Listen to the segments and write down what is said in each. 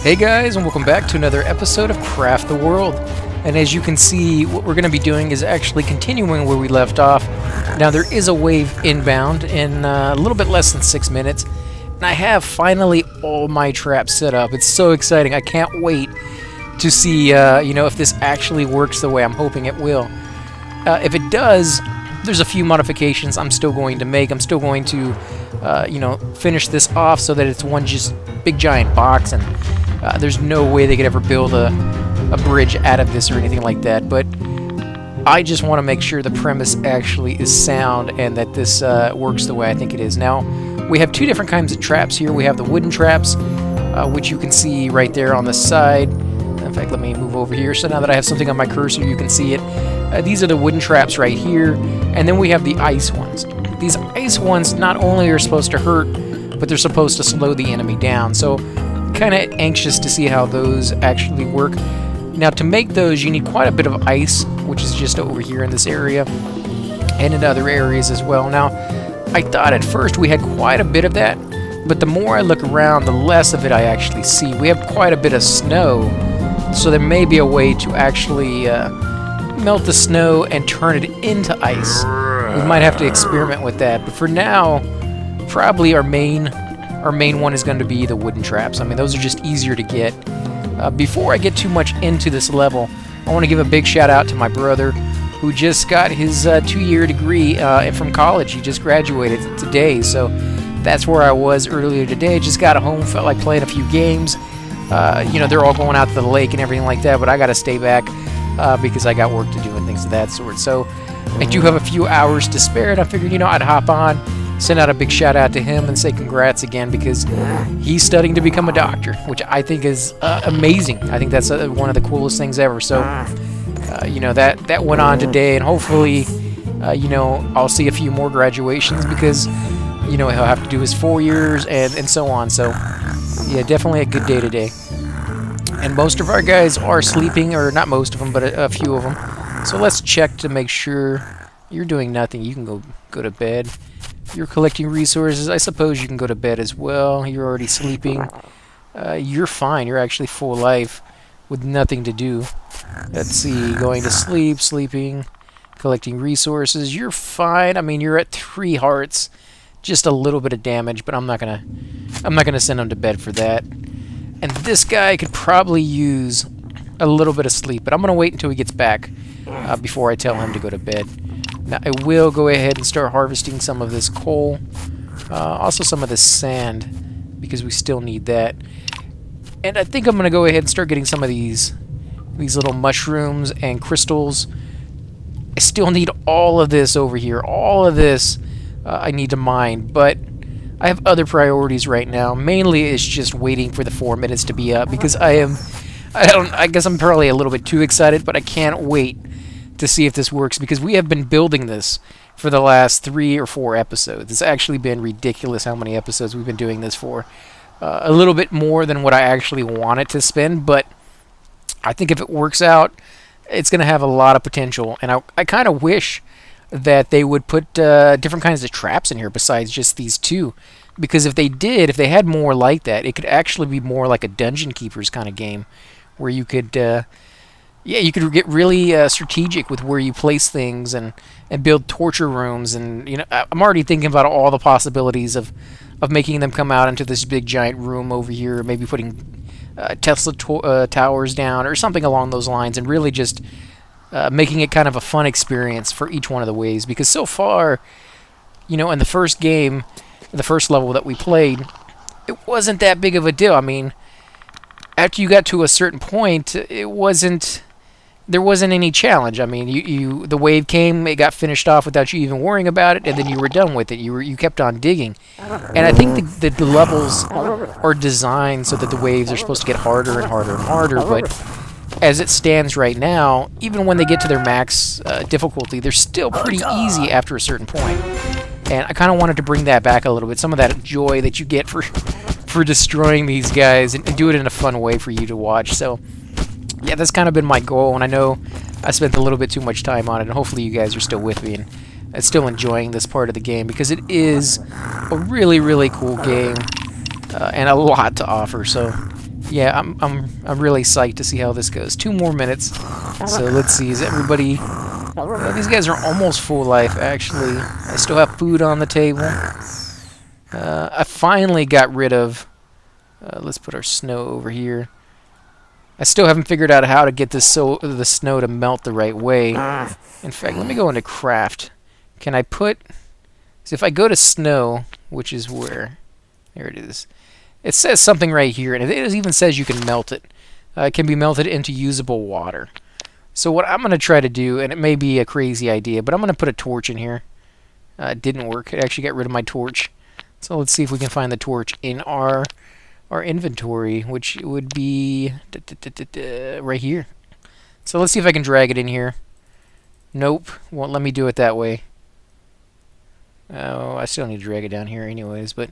Hey guys, and welcome back to another episode of Craft the World. And as you can see, what we're going to be doing is actually continuing where we left off. Now there is a wave inbound in a little bit less than 6 minutes, and I have finally all my traps set up. It's so exciting. I can't wait to see, if this actually works the way I'm hoping it will. If it does, there's a few modifications I'm still going to make. I'm still going to, finish this off so that it's one just big giant box, and there's no way they could ever build a bridge out of this or anything like that. But I just want to make sure the premise actually is sound and that this works the way I think it is. Now, we have two different kinds of traps here. We have the wooden traps, which you can see right there on the side. In fact, let me move over here so now that I have something on my cursor you can see it. These are the wooden traps right here, and then we have the ice ones. These ice ones not only are supposed to hurt, but they're supposed to slow the enemy down. So kind of anxious to see how those actually work. Now to make those you need quite a bit of ice, which is just over here in this area and in other areas as well. Now I thought at first we had quite a bit of that, but the more I look around the less of it I actually see. We have quite a bit of snow, so there may be a way to actually melt the snow and turn it into ice. We might have to experiment with that, but for now probably our main one is going to be the wooden traps. I mean, those are just easier to get. Before I get too much into this level, I want to give a big shout out to my brother who just got his 2-year degree from college. He just graduated today, so that's where I was earlier today. Just got home, felt like playing a few games. They're all going out to the lake and everything like that, but I got to stay back because I got work to do and things of that sort. So I do have a few hours to spare, and I figured, I'd hop on, send out a big shout out to him and say congrats again, because he's studying to become a doctor, which I think is amazing. I think that's one of the coolest things ever. So, that went on today, and hopefully, I'll see a few more graduations, because, he'll have to do his 4 years and so on. So, yeah, definitely a good day today. And most of our guys are sleeping, or not most of them, but a few of them. So let's check to make sure. You're doing nothing. You can go to bed. You're collecting resources. I suppose you can go to bed as well. You're already sleeping. You're fine. You're actually full life with nothing to do. Let's see. Going to sleep, sleeping, collecting resources. You're fine. I mean, you're at 3 hearts. Just a little bit of damage, but I'm not gonna send him to bed for that. And this guy could probably use a little bit of sleep, but I'm gonna wait until he gets back before I tell him to go to bed. Now I will go ahead and start harvesting some of this coal, also some of this sand, because we still need that. And I think I'm gonna go ahead and start getting some of these little mushrooms and crystals. I still need all of this over here. All of this I need to mine, but I have other priorities right now. Mainly it's just waiting for the 4 minutes to be up, because I guess I'm probably a little bit too excited, but I can't wait to see if this works, because we have been building this for the last 3 or 4 episodes. It's actually been ridiculous how many episodes we've been doing this for. A little bit more than what I actually wanted to spend, but I think if it works out, it's going to have a lot of potential. And I kind of wish that they would put different kinds of traps in here besides just these 2. Because if they had more like that, it could actually be more like a Dungeon Keepers kind of game, where you could you could get really strategic with where you place things and build torture rooms. And I'm already thinking about all the possibilities of making them come out into this big giant room over here, maybe putting Tesla towers down or something along those lines, and really just making it kind of a fun experience for each one of the waves. Because so far, in the first game, the first level that we played, it wasn't that big of a deal. I mean, after you got to a certain point, there wasn't any challenge. I mean, the wave came, it got finished off without you even worrying about it, and then you were done with it. You kept on digging. And I think the levels are designed so that the waves are supposed to get harder and harder and harder, but as it stands right now, even when they get to their max difficulty, they're still pretty easy after a certain point. And I kind of wanted to bring that back a little bit, some of that joy that you get for destroying these guys, and do it in a fun way for you to watch. So yeah, that's kind of been my goal, and I know I spent a little bit too much time on it, and hopefully you guys are still with me and still enjoying this part of the game, because it is a really, really cool game and a lot to offer. So Yeah, I'm really psyched to see how this goes. 2 more minutes. So let's see. Is everybody? Well, these guys are almost full life. Actually, I still have food on the table. I finally got rid of. Let's put our snow over here. I still haven't figured out how to get the snow to melt the right way. In fact, let me go into craft. Can I put... So if I go to snow, which is where... There it is. It says something right here, and it even says you can melt it. It can be melted into usable water. So what I'm going to try to do, and it may be a crazy idea, but I'm going to put a torch in here. It didn't work. It actually got rid of my torch. So let's see if we can find the torch in our inventory, which would be right here. So let's see if I can drag it in here. Nope, won't let me do it that way. Oh, I still need to drag it down here anyways, but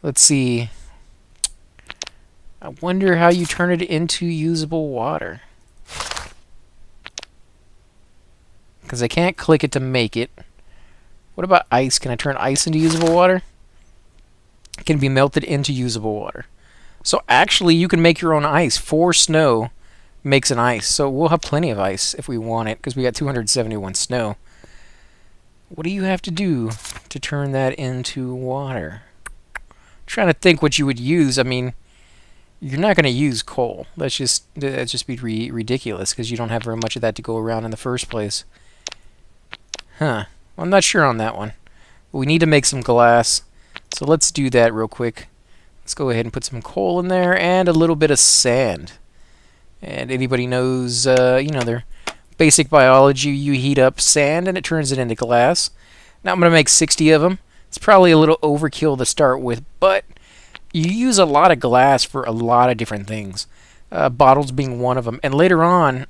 let's see. I wonder how you turn it into usable water. Because I can't click it to make it. What about ice? Can I turn ice into usable water? It can be melted into usable water. So actually, you can make your own ice. 4 snow makes an ice. So we'll have plenty of ice if we want it, because we got 271 snow. What do you have to do to turn that into water? I'm trying to think what you would use. I mean, you're not going to use coal. That'd just be ridiculous, because you don't have very much of that to go around in the first place. Huh. Well, I'm not sure on that one. But we need to make some glass. So let's do that real quick. Let's go ahead and put some coal in there and a little bit of sand. And anybody knows, you know, their basic biology, you heat up sand and it turns it into glass. Now I'm going to make 60 of them. It's probably a little overkill to start with, but you use a lot of glass for a lot of different things. Bottles being one of them. And later on,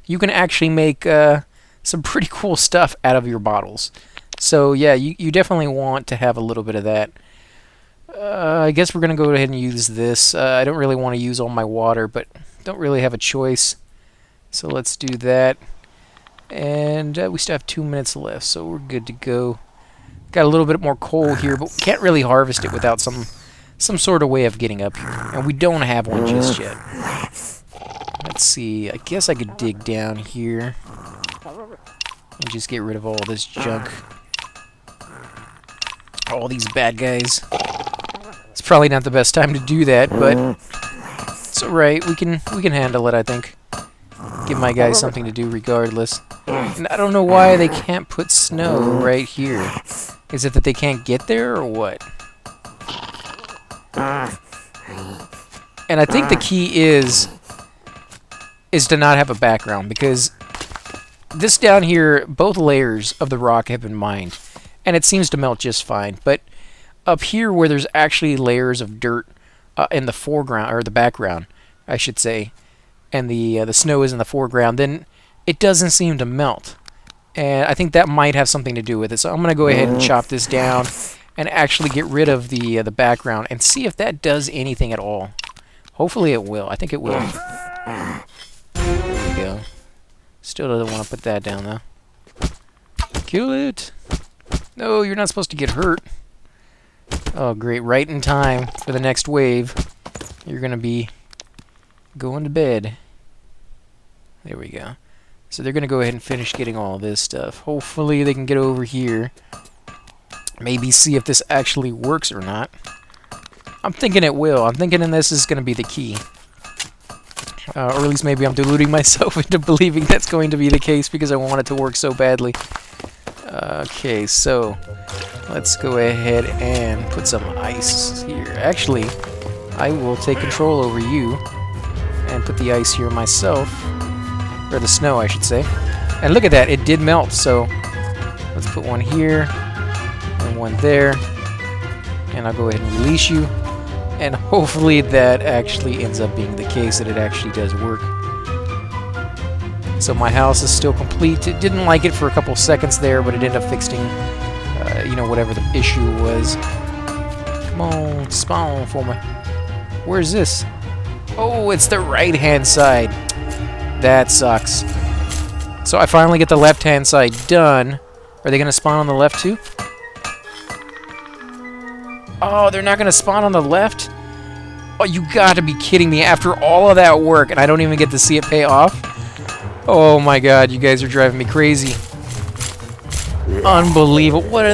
you can actually make some pretty cool stuff out of your bottles. So yeah, you definitely want to have a little bit of that. I guess we're going to go ahead and use this. I don't really want to use all my water, but don't really have a choice. So let's do that. And we still have 2 minutes left, so we're good to go. Got a little bit more coal here, but we can't really harvest it without some sort of way of getting up here. And we don't have one just yet. Let's see. I guess I could dig down here and just get rid of all this junk. All these bad guys. It's probably not the best time to do that, but it's alright. We can handle it, I think. Give my guys something to do regardless. And I don't know why they can't put snow right here. Is it that they can't get there or what? And I think the key is to not have a background, because this down here, both layers of the rock have been mined, and it seems to melt just fine. But up here where there's actually layers of dirt in the foreground, or the background, I should say, and the snow is in the foreground, then it doesn't seem to melt. And I think that might have something to do with it. So I'm going to go ahead and chop this down and actually get rid of the background and see if that does anything at all. Hopefully it will. I think it will. There we go. Still doesn't want to put that down, though. Kill it! No, you're not supposed to get hurt. Oh, great. Right in time for the next wave. You're going to be going to bed. There we go. So they're going to go ahead and finish getting all this stuff. Hopefully they can get over here. Maybe see if this actually works or not. I'm thinking it will. I'm thinking this is going to be the key. Or at least maybe I'm deluding myself into believing that's going to be the case because I want it to work so badly. Okay, so let's go ahead and put some ice here. Actually, I will take control over you and put the ice here myself. Or the snow, I should say. And look at that, it did melt, so let's put one here and one there. And I'll go ahead and release you. And hopefully that actually ends up being the case, that it actually does work. So my house is still complete. It didn't like it for a couple seconds there, but it ended up fixing, you know, whatever the issue was. Come on, spawn for me. Where's this? Oh, it's the right-hand side. That sucks. So I finally get the left-hand side done. Are they going to spawn on the left too? Oh, they're not going to spawn on the left? Oh, you got to be kidding me. After all of that work, and I don't even get to see it pay off? Oh my god, you guys are driving me crazy. Unbelievable. What are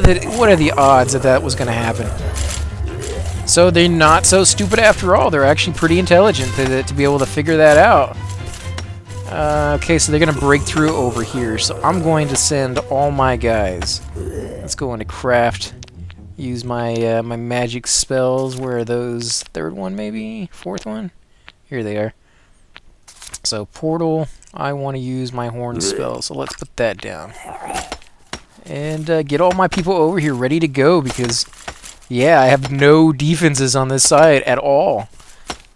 the odds that that was going to happen? So they're not so stupid after all. They're actually pretty intelligent to be able to figure that out. Okay, so they're going to break through over here. So I'm going to send all my guys. Let's go into craft. Use my my magic spells. Where are those? Third one, maybe? Fourth one? Here they are. So portal, I want to use my horn spell. So let's put that down. And get all my people over here ready to go because, yeah, I have no defenses on this side at all.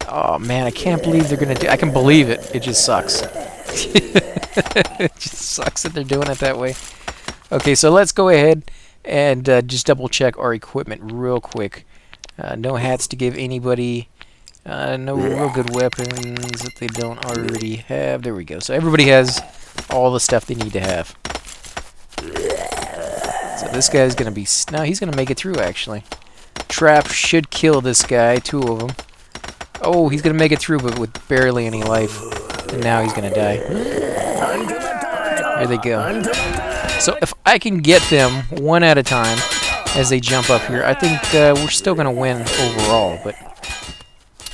Oh man, I can't believe they're gonna do. I can believe it. It just sucks. It just sucks that they're doing it that way. Okay, so let's go ahead and just double check our equipment real quick. No hats to give anybody. No real good weapons that they don't already have. There we go. So everybody has all the stuff they need to have. So this guy's gonna be. No, he's gonna make it through actually. Trap should kill this guy. 2 of them. Oh, he's gonna make it through, but with barely any life. And now he's gonna die. There they go. So if I can get them one at a time as they jump up here, I think we're still gonna win overall. But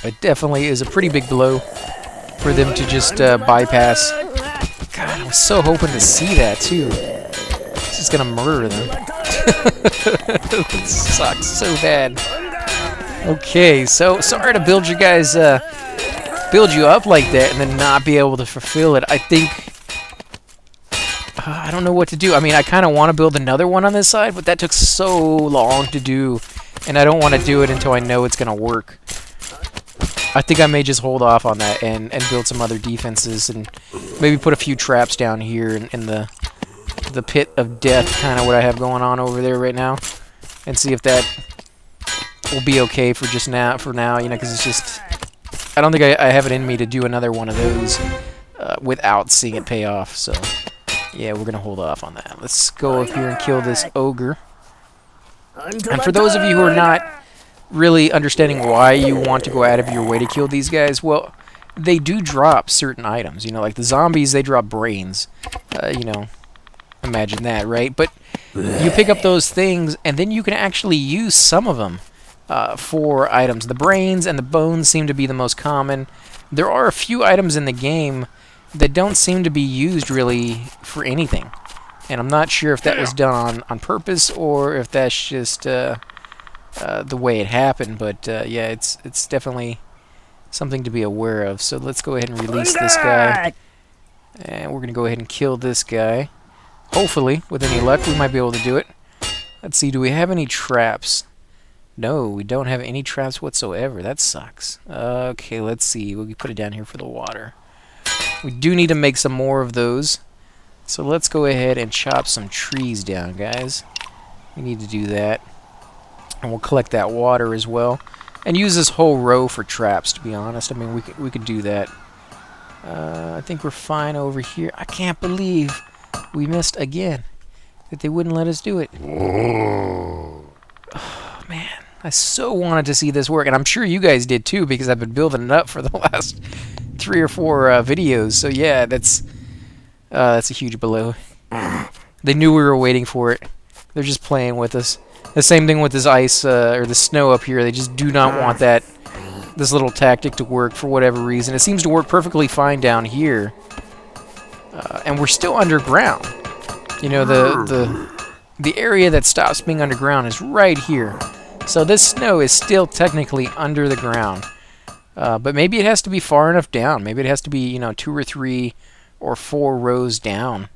it definitely is a pretty big blow for them to just bypass. God, I was so hoping to see that too. This is gonna murder them. It sucks so bad. Okay, so sorry to build you guys, build you up like that and then not be able to fulfill it. I think, I don't know what to do. I mean, I kind of want to build another one on this side, but that took so long to do, and I don't want to do it until I know it's going to work. I think I may just hold off on that and build some other defenses and maybe put a few traps down here in the pit of death, kind of what I have going on over there right now, and see if that will be okay for just now, you know, because it's just, I don't think I have it in me to do another one of those without seeing it pay off, so yeah, we're going to hold off on that. Let's go up here and kill this ogre. And for those of you who are not really understanding why you want to go out of your way to kill these guys, well, they do drop certain items, you know, like the zombies, they drop brains, you know, imagine that, right? But you pick up those things, and then you can actually use some of them for items. The brains and the bones seem to be the most common. There are a few items in the game that don't seem to be used really for anything. And I'm not sure if that was done on purpose or if that's just the way it happened. But yeah, it's definitely something to be aware of. So let's go ahead and release this guy. And we're going to go ahead and kill this guy. Hopefully, with any luck, we might be able to do it. Let's see, do we have any traps? No, we don't have any traps whatsoever. That sucks. Okay, let's see. We'll put it down here for the water. We do need to make some more of those. So let's go ahead and chop some trees down, guys. We need to do that. And we'll collect that water as well. And use this whole row for traps, to be honest. I mean, we could do that. I think we're fine over here. I can't believe we missed again. That they wouldn't let us do it. Oh, man. I so wanted to see this work, and I'm sure you guys did too, because I've been building it up for the last 3 or 4 videos. So yeah, that's a huge blow. They knew we were waiting for it. They're just playing with us. The same thing with this ice or the snow up here. They just do not want this little tactic to work for whatever reason. It seems to work perfectly fine down here, and we're still underground. You know, the area that stops being underground is right here. So this snow is still technically under the ground. But maybe it has to be far enough down. Maybe it has to be, you know, 2 or 3 or 4 rows down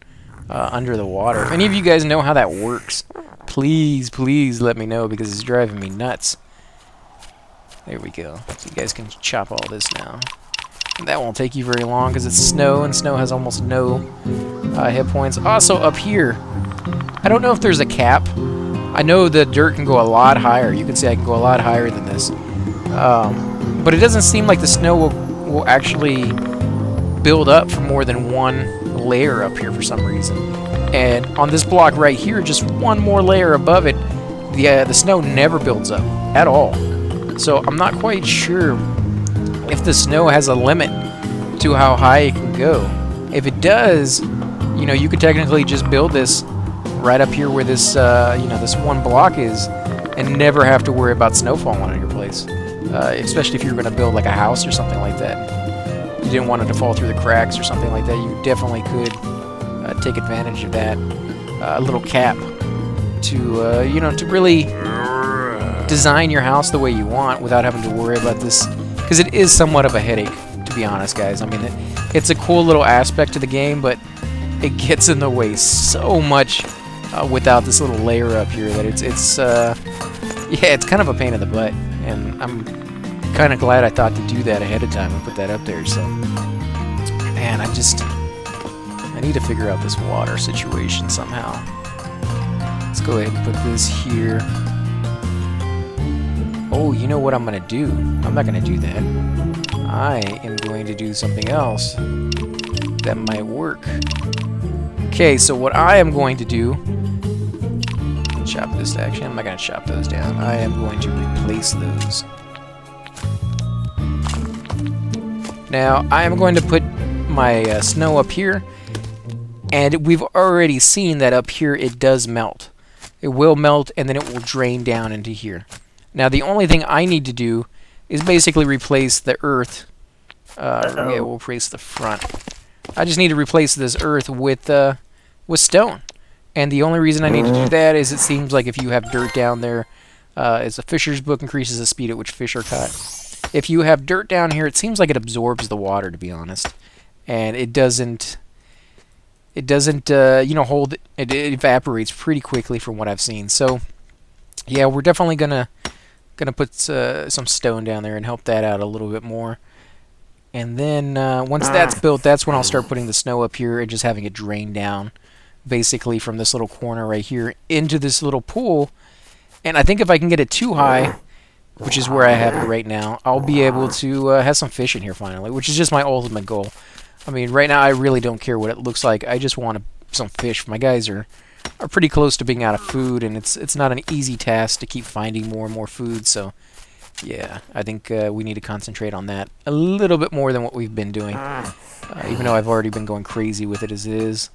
under the water. If any of you guys know how that works, please, please let me know, because it's driving me nuts. There we go. So you guys can chop all this now. And that won't take you very long because it's snow, and snow has almost no hit points. Also up here, I don't know if there's a cap. I know the dirt can go a lot higher. You can see I can go a lot higher than this. But it doesn't seem like the snow will actually build up for more than 1 layer up here for some reason. And on this block right here, just 1 more layer above it, the snow never builds up at all. So I'm not quite sure if the snow has a limit to how high it can go. If it does, you know, you could technically just build this right up here where this, you know, this one block is, and never have to worry about snowfall on your place. Especially if you're going to build like a house or something like that. You didn't want it to fall through the cracks or something like that. You definitely could take advantage of that little cap to, you know, to really design your house the way you want without having to worry about this, because it is somewhat of a headache, to be honest, guys. I mean, it's a cool little aspect to the game, but it gets in the way so much without this little layer up here that yeah, it's kind of a pain in the butt, and I'm kind of glad I thought to do that ahead of time and put that up there. So, man, I need to figure out this water situation somehow. Let's go ahead and put this here. Oh, you know what I'm going to do? I'm not going to do that. I am going to do something else that might work. Okay, so what I am going to do... Chop this, actually. I'm not going to chop those down. I am going to replace those. Now, I am going to put my snow up here, and we've already seen that up here it does melt. It will melt, and then it will drain down into here. Now, the only thing I need to do is basically replace the earth. Yeah, we'll replace the front. I just need to replace this earth with stone. And the only reason I need to do that is it seems like if you have dirt down there, as a fisher's book increases the speed at which fish are caught. If you have dirt down here, it seems like it absorbs the water, to be honest. And it doesn't, you know, hold, it evaporates pretty quickly from what I've seen. So, yeah, we're definitely gonna put some stone down there and help that out a little bit more. And then once that's built, that's when I'll start putting the snow up here and just having it drain down, basically from this little corner right here into this little pool. And I think if I can get it too high, which is where I have it right now, I'll be able to have some fish in here finally, which is just my ultimate goal. I mean, right now I really don't care what it looks like. I just want some fish. My guys are pretty close to being out of food, and it's not an easy task to keep finding more and more food. So, yeah, I think we need to concentrate on that a little bit more than what we've been doing, even though I've already been going crazy with it as is.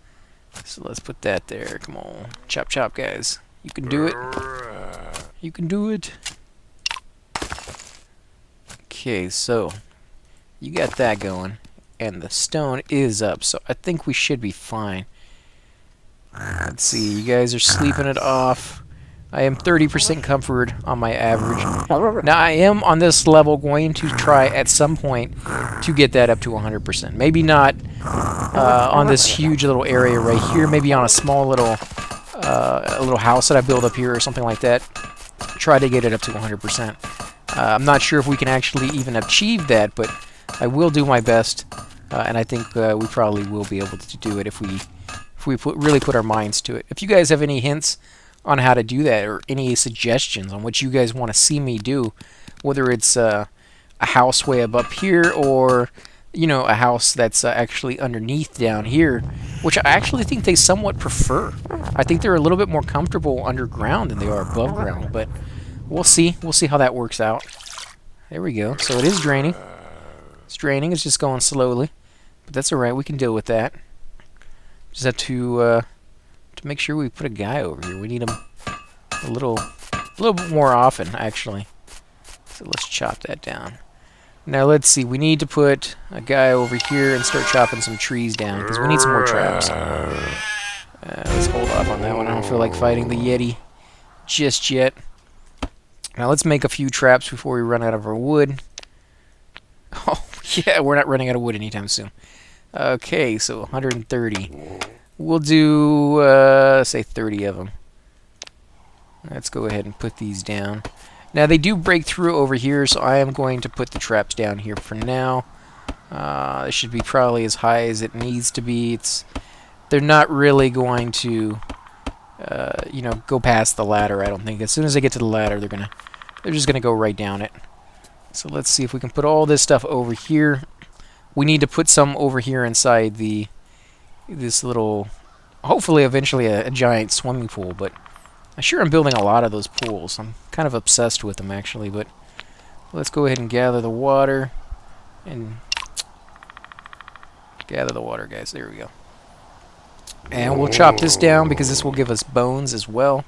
So let's put that there. Come on. Chop, chop, guys. You can do it. You can do it. Okay, so you got that going. And the stone is up, so I think we should be fine. Let's see. You guys are sleeping it off. I am 30% comfort on my average. Now, I am on this level going to try at some point to get that up to 100%. Maybe not on this huge little area right here. Maybe on a small little house that I build up here or something like that. Try to get it up to 100%. I'm not sure if we can actually even achieve that, but I will do my best. And I think we probably will be able to do it if we really put our minds to it. If you guys have any hints on how to do that, or any suggestions on what you guys want to see me do, whether it's a house way up here, or you know, a house that's actually underneath down here, which I actually think they somewhat prefer. I think they're a little bit more comfortable underground than they are above ground, but we'll see. We'll see how that works out. There we go. So it is draining. It's draining. It's just going slowly, but that's all right. We can deal with that. Just have to make sure we put a guy over here. We need him a little bit more often, actually. So let's chop that down. Now let's see. We need to put a guy over here and start chopping some trees down because we need some more traps. Let's hold off on that one. I don't feel like fighting the Yeti just yet. Now let's make a few traps before we run out of our wood. Oh yeah, we're not running out of wood anytime soon. Okay, so 130. We'll do, say 30 of them. Let's go ahead and put these down. Now, they do break through over here, so I am going to put the traps down here for now. It should be probably as high as it needs to be. They're not really going to, you know, go past the ladder, I don't think. As soon as they get to the ladder, they're just gonna go right down it. So let's see if we can put all this stuff over here. We need to put some over here inside this little, hopefully eventually a giant swimming pool, but I'm sure I'm building a lot of those pools. I'm kind of obsessed with them, actually, but let's go ahead and gather the water. And gather the water, guys. There we go. And we'll chop this down because this will give us bones as well.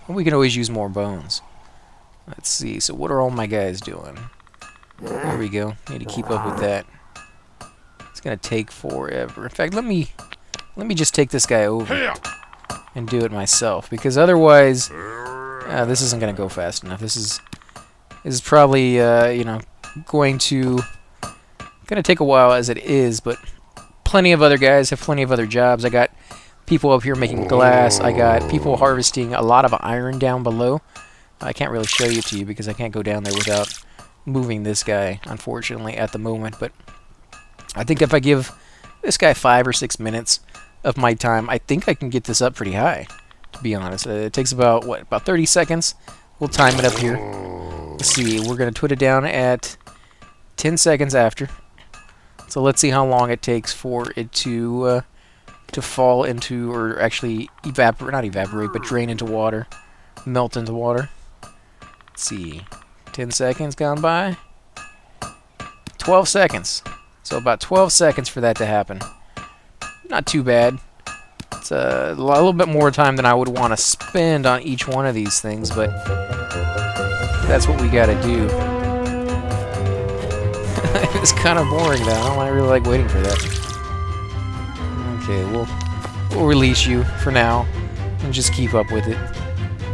And we can always use more bones. Let's see. So what are all my guys doing? There we go. Need to keep up with that. It's gonna take forever. In fact, let me just take this guy over and do it myself, because otherwise this isn't gonna go fast enough. This is probably you know, gonna take a while as it is, but plenty of other guys have plenty of other jobs. I got people up here making glass. I got people harvesting a lot of iron down below. I can't really show it to you because I can't go down there without moving this guy, unfortunately, at the moment. But I think if I give this guy 5 or 6 minutes of my time, I think I can get this up pretty high, to be honest. It takes about 30 seconds. We'll time it up here. Let's see, we're going to put it down at 10 seconds after. So let's see how long it takes for it to fall into, or actually not evaporate, but drain into water, melt into water. Let's see, 10 seconds gone by. 12 seconds. So about 12 seconds for that to happen. Not too bad. It's a little bit more time than I would want to spend on each one of these things, but that's what we gotta do. It's kind of boring though. I don't really like waiting for that. Okay, we'll release you for now and just keep up with it,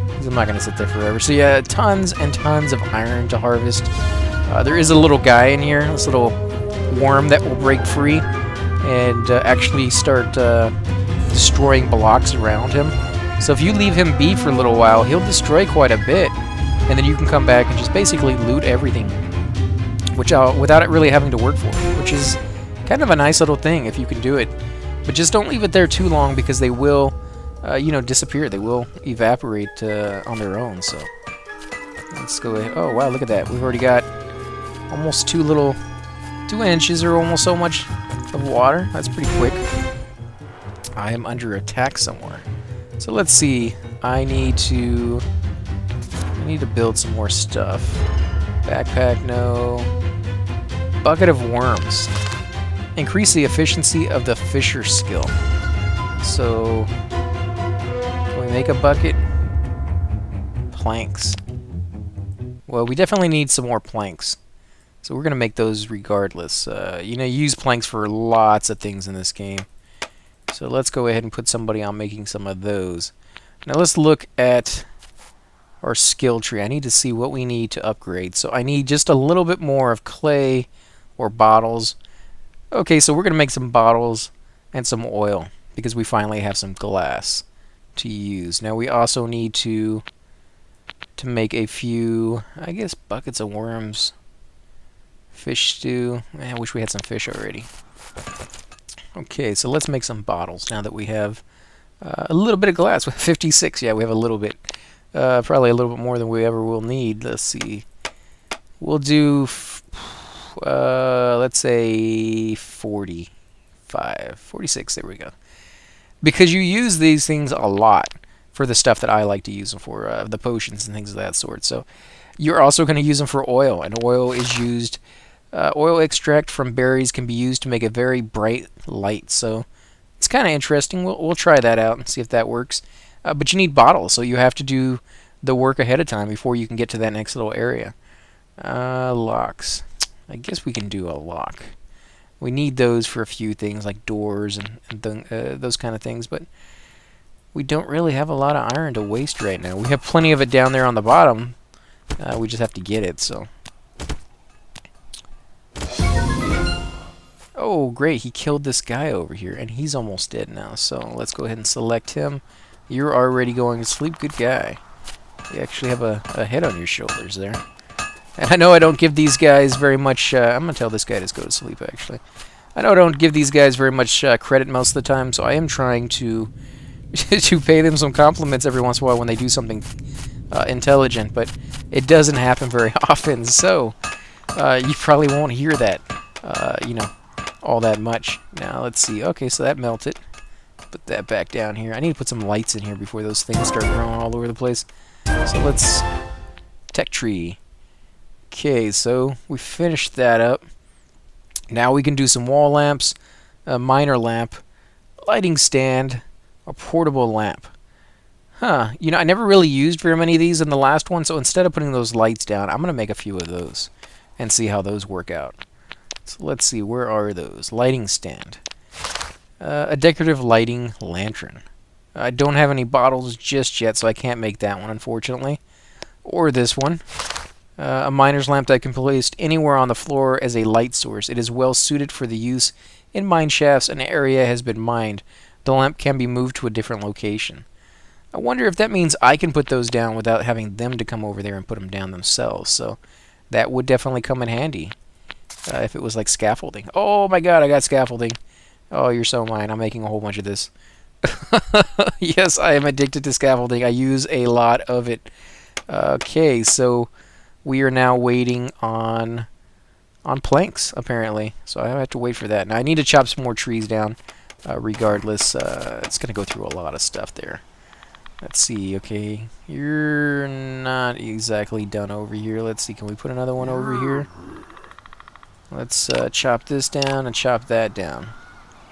because I'm not gonna sit there forever. So yeah, tons and tons of iron to harvest. There is a little guy in here, this little worm that will break free and actually start destroying blocks around him. So if you leave him be for a little while, he'll destroy quite a bit, and then you can come back and just basically loot everything, without it really having to work for it, which is kind of a nice little thing if you can do it. But just don't leave it there too long, because they will, you know, disappear. They will evaporate on their own. So let's go ahead. Oh wow, look at that! We've already got almost 2 inches or almost so much of water. That's pretty quick. I am under attack somewhere. So let's see. I need to build some more stuff. Backpack, no. Bucket of worms. Increase the efficiency of the fisher skill. So, can we make a bucket? Planks. Well, we definitely need some more planks. So we're going to make those regardless. You know, you use planks for lots of things in this game. So let's go ahead and put somebody on making some of those. Now let's look at our skill tree. I need to see what we need to upgrade. So I need just a little bit more of clay or bottles. Okay, so we're going to make some bottles and some oil, because we finally have some glass to use. Now we also need to make a few, I guess, buckets of worms. Fish stew. I wish we had some fish already. Okay, so let's make some bottles now that we have a little bit of glass. With 56, yeah, we have a little bit. Probably a little bit more than we ever will need. Let's see. We'll do, let's say 45, 46. There we go. Because you use these things a lot for the stuff that I like to use them for, the potions and things of that sort. So you're also going to use them for oil, and oil is used. Oil extract from berries can be used to make a very bright light. So it's kind of interesting. We'll try that out and see if that works. But you need bottles, so you have to do the work ahead of time before you can get to that next little area. Locks. I guess we can do a lock. We need those for a few things like doors and those kind of things, but we don't really have a lot of iron to waste right now. We have plenty of it down there on the bottom. We just have to get it, so. Oh, great. He killed this guy over here, and he's almost dead now. So let's go ahead and select him. You're already going to sleep. Good guy. You actually have a head on your shoulders there. And I know I don't give these guys very much... I'm going to tell this guy to go to sleep, actually. I know I don't give these guys very much credit most of the time, so I am trying to to pay them some compliments every once in a while when they do something intelligent, but it doesn't happen very often, so you probably won't hear that, you know, all that much. Now, let's see. Okay, so that melted. Put that back down here. I need to put some lights in here before those things start growing all over the place. So let's... Tech tree. Okay, so we finished that up. Now we can do some wall lamps, a miner lamp, lighting stand, a portable lamp. Huh, you know, I never really used very many of these in the last one, so instead of putting those lights down, I'm going to make a few of those and see how those work out. So let's see, where are those? Lighting stand. A decorative lighting lantern. I don't have any bottles just yet, so I can't make that one, unfortunately. Or this one. A miner's lamp that can be placed anywhere on the floor as a light source. It is well suited for the use in mine shafts. An area has been mined. The lamp can be moved to a different location. I wonder if that means I can put those down without having them to come over there and put them down themselves. So that would definitely come in handy if it was like scaffolding. Oh my god, I got scaffolding. Oh, you're so mine. I'm making a whole bunch of this. Yes, I am addicted to scaffolding. I use a lot of it. Okay, so we are now waiting on planks, apparently. So I have to wait for that. Now I need to chop some more trees down. Regardless, it's going to go through a lot of stuff there. Let's see, okay. You're not exactly done over here. Let's see, can we put another one over here? Let's chop this down and chop that down.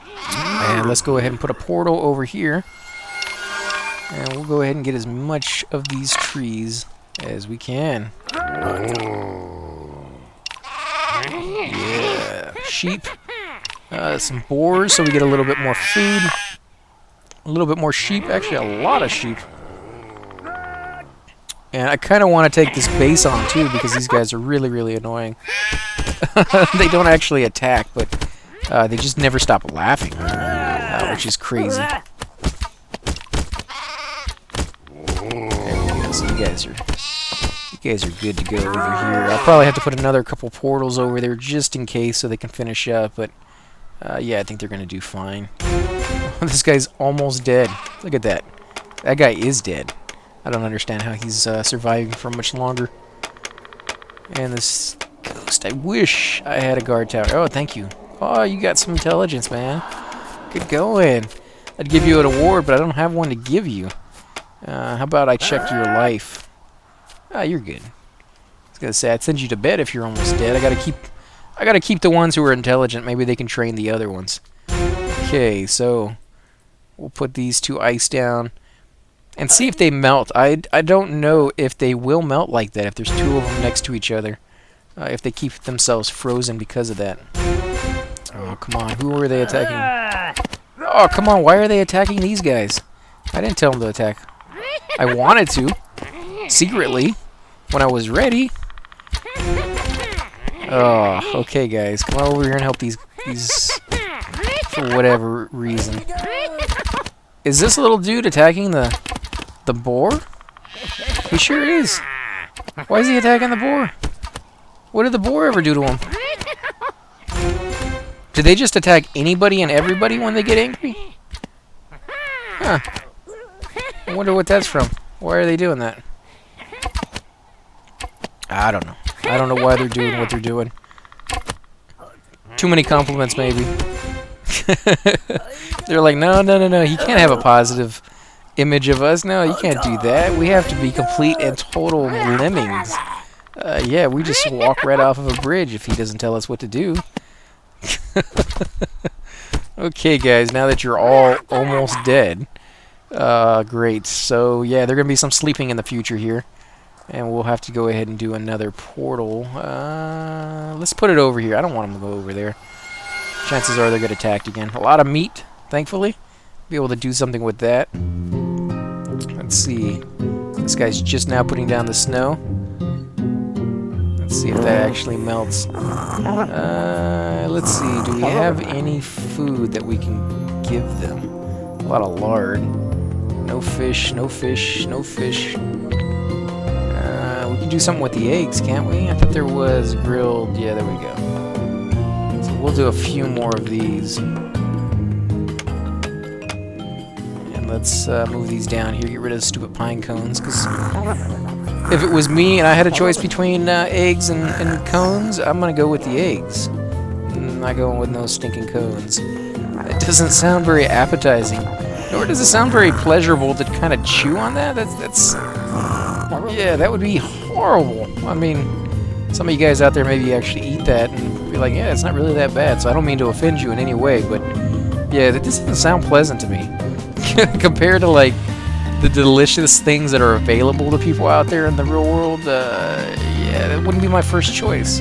And let's go ahead and put a portal over here. And we'll go ahead and get as much of these trees as we can. Yeah, sheep. Some boars so we get a little bit more food. A little bit more sheep, actually a lot of sheep. And I kind of want to take this base on too because these guys are really, really annoying. They don't actually attack, but they just never stop laughing, which is crazy. There we go. So you guys are good to go over here. I'll probably have to put another couple portals over there just in case so they can finish up, but yeah, I think they're going to do fine. This guy's almost dead. Look at that. That guy is dead. I don't understand how he's surviving for much longer. And this ghost, I wish I had a guard tower. Oh, thank you. Oh, you got some intelligence, man. Good going. I'd give you an award, but I don't have one to give you. How about I check your life? Ah, you're good. I was gonna say I'd send you to bed if you're almost dead. I gotta keep the ones who are intelligent. Maybe they can train the other ones. Okay, so we'll put these two ice down and see if they melt. I don't know if they will melt like that if there's two of them next to each other. If they keep themselves frozen because of that. Oh, come on. Who are they attacking? Oh, come on. Why are they attacking these guys? I didn't tell them to attack. I wanted to. Secretly. When I was ready. Oh, okay, guys. Come on over here and help these for whatever reason. Is this little dude attacking the boar? He sure is. Why is he attacking the boar? What did the boar ever do to him? Do they just attack anybody and everybody when they get angry? Huh. I wonder what that's from. Why are they doing that? I don't know. I don't know why they're doing what they're doing. Too many compliments, maybe. They're like, no, he can't have a positive image of us. No, you can't do that. We have to be complete and total lemmings. Yeah, we just walk right off of a bridge if he doesn't tell us what to do. Okay, guys, now that you're all almost dead. Great. So, yeah, there are going to be some sleeping in the future here. And we'll have to go ahead and do another portal. Let's put it over here. I don't want them to go over there. Chances are they'll get attacked again. A lot of meat, thankfully. Be able to do something with that. Let's see. This guy's just now putting down the snow. Let's see if that actually melts. Let's see. Do we have any food that we can give them? A lot of lard. No fish, no fish, no fish. We can do something with the eggs, can't we? I thought there was grilled. Yeah, there we go. So we'll do a few more of these. And let's move these down here. Get rid of the stupid pine cones. Because if it was me and I had a choice between eggs and cones, I'm going to go with the eggs. I'm not going with no stinking cones. It doesn't sound very appetizing. Nor does it sound very pleasurable to kind of chew on that. That's yeah, that would be horrible. I mean, some of you guys out there maybe actually eat that, and be like, yeah, it's not really that bad. So I don't mean to offend you in any way, but yeah, that doesn't sound pleasant to me. Compared to like the delicious things that are available to people out there in the real world, yeah, that wouldn't be my first choice.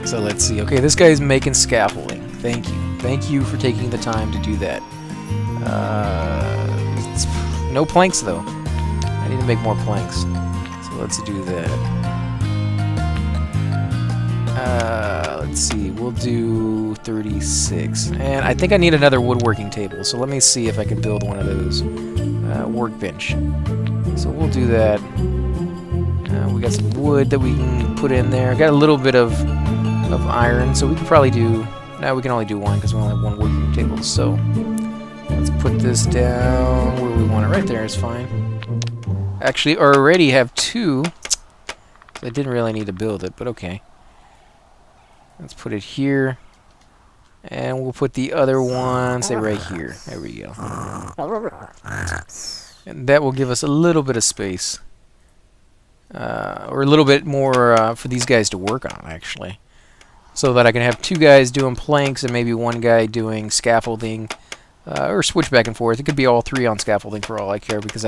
So let's see. Okay, this guy's making scaffolding. Thank you. Thank you for taking the time to do that. No planks, though. I need to make more planks. So let's do that. Let's see. We'll do 36. And I think I need another woodworking table. So let me see if I can build one of those. Workbench. So we'll do that. We got some wood that we can put in there. Got a little bit of iron, so we can probably do... No, we can only do one because we only have one working table. So let's put this down where we want it. Right there is fine. Actually, I already have two. So I didn't really need to build it, but okay. Let's put it here. And we'll put the other one, say, right here. There we go. And that will give us a little bit of space. Or a little bit more for these guys to work on, actually. So that I can have two guys doing planks and maybe one guy doing scaffolding. Or switch back and forth. It could be all three on scaffolding for all I care, because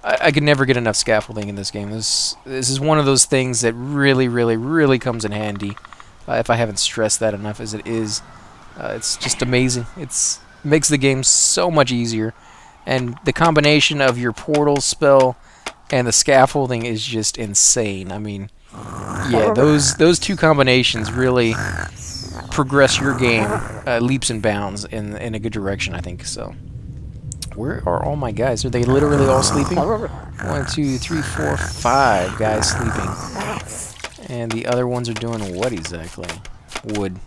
I could never get enough scaffolding in this game. This is one of those things that really, really, really comes in handy. If I haven't stressed that enough as it is. It's just amazing. It makes the game so much easier. And the combination of your portal spell and the scaffolding is just insane. I mean, yeah, those two combinations really progress your game leaps and bounds in a good direction, I think. So, where are all my guys? Are they literally all sleeping? 1, 2, 3, 4, 5 guys sleeping. And the other ones are doing what exactly? Wood.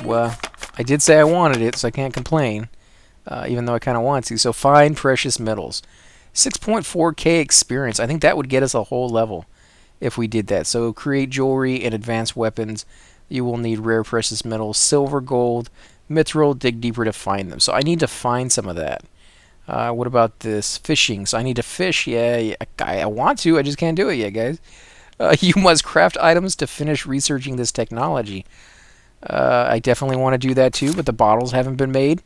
Well, I did say I wanted it, so I can't complain. Even though I kind of want to. So, find precious metals. 6.4k experience. I think that would get us a whole level if we did that. So, create jewelry and advanced weapons. You will need rare precious metals, silver, gold, mithril, dig deeper to find them. So I need to find some of that. What about this fishing? So I need to fish. Yeah, I want to. I just can't do it yet, guys. You must craft items to finish researching this technology. I definitely want to do that too, but the bottles haven't been made.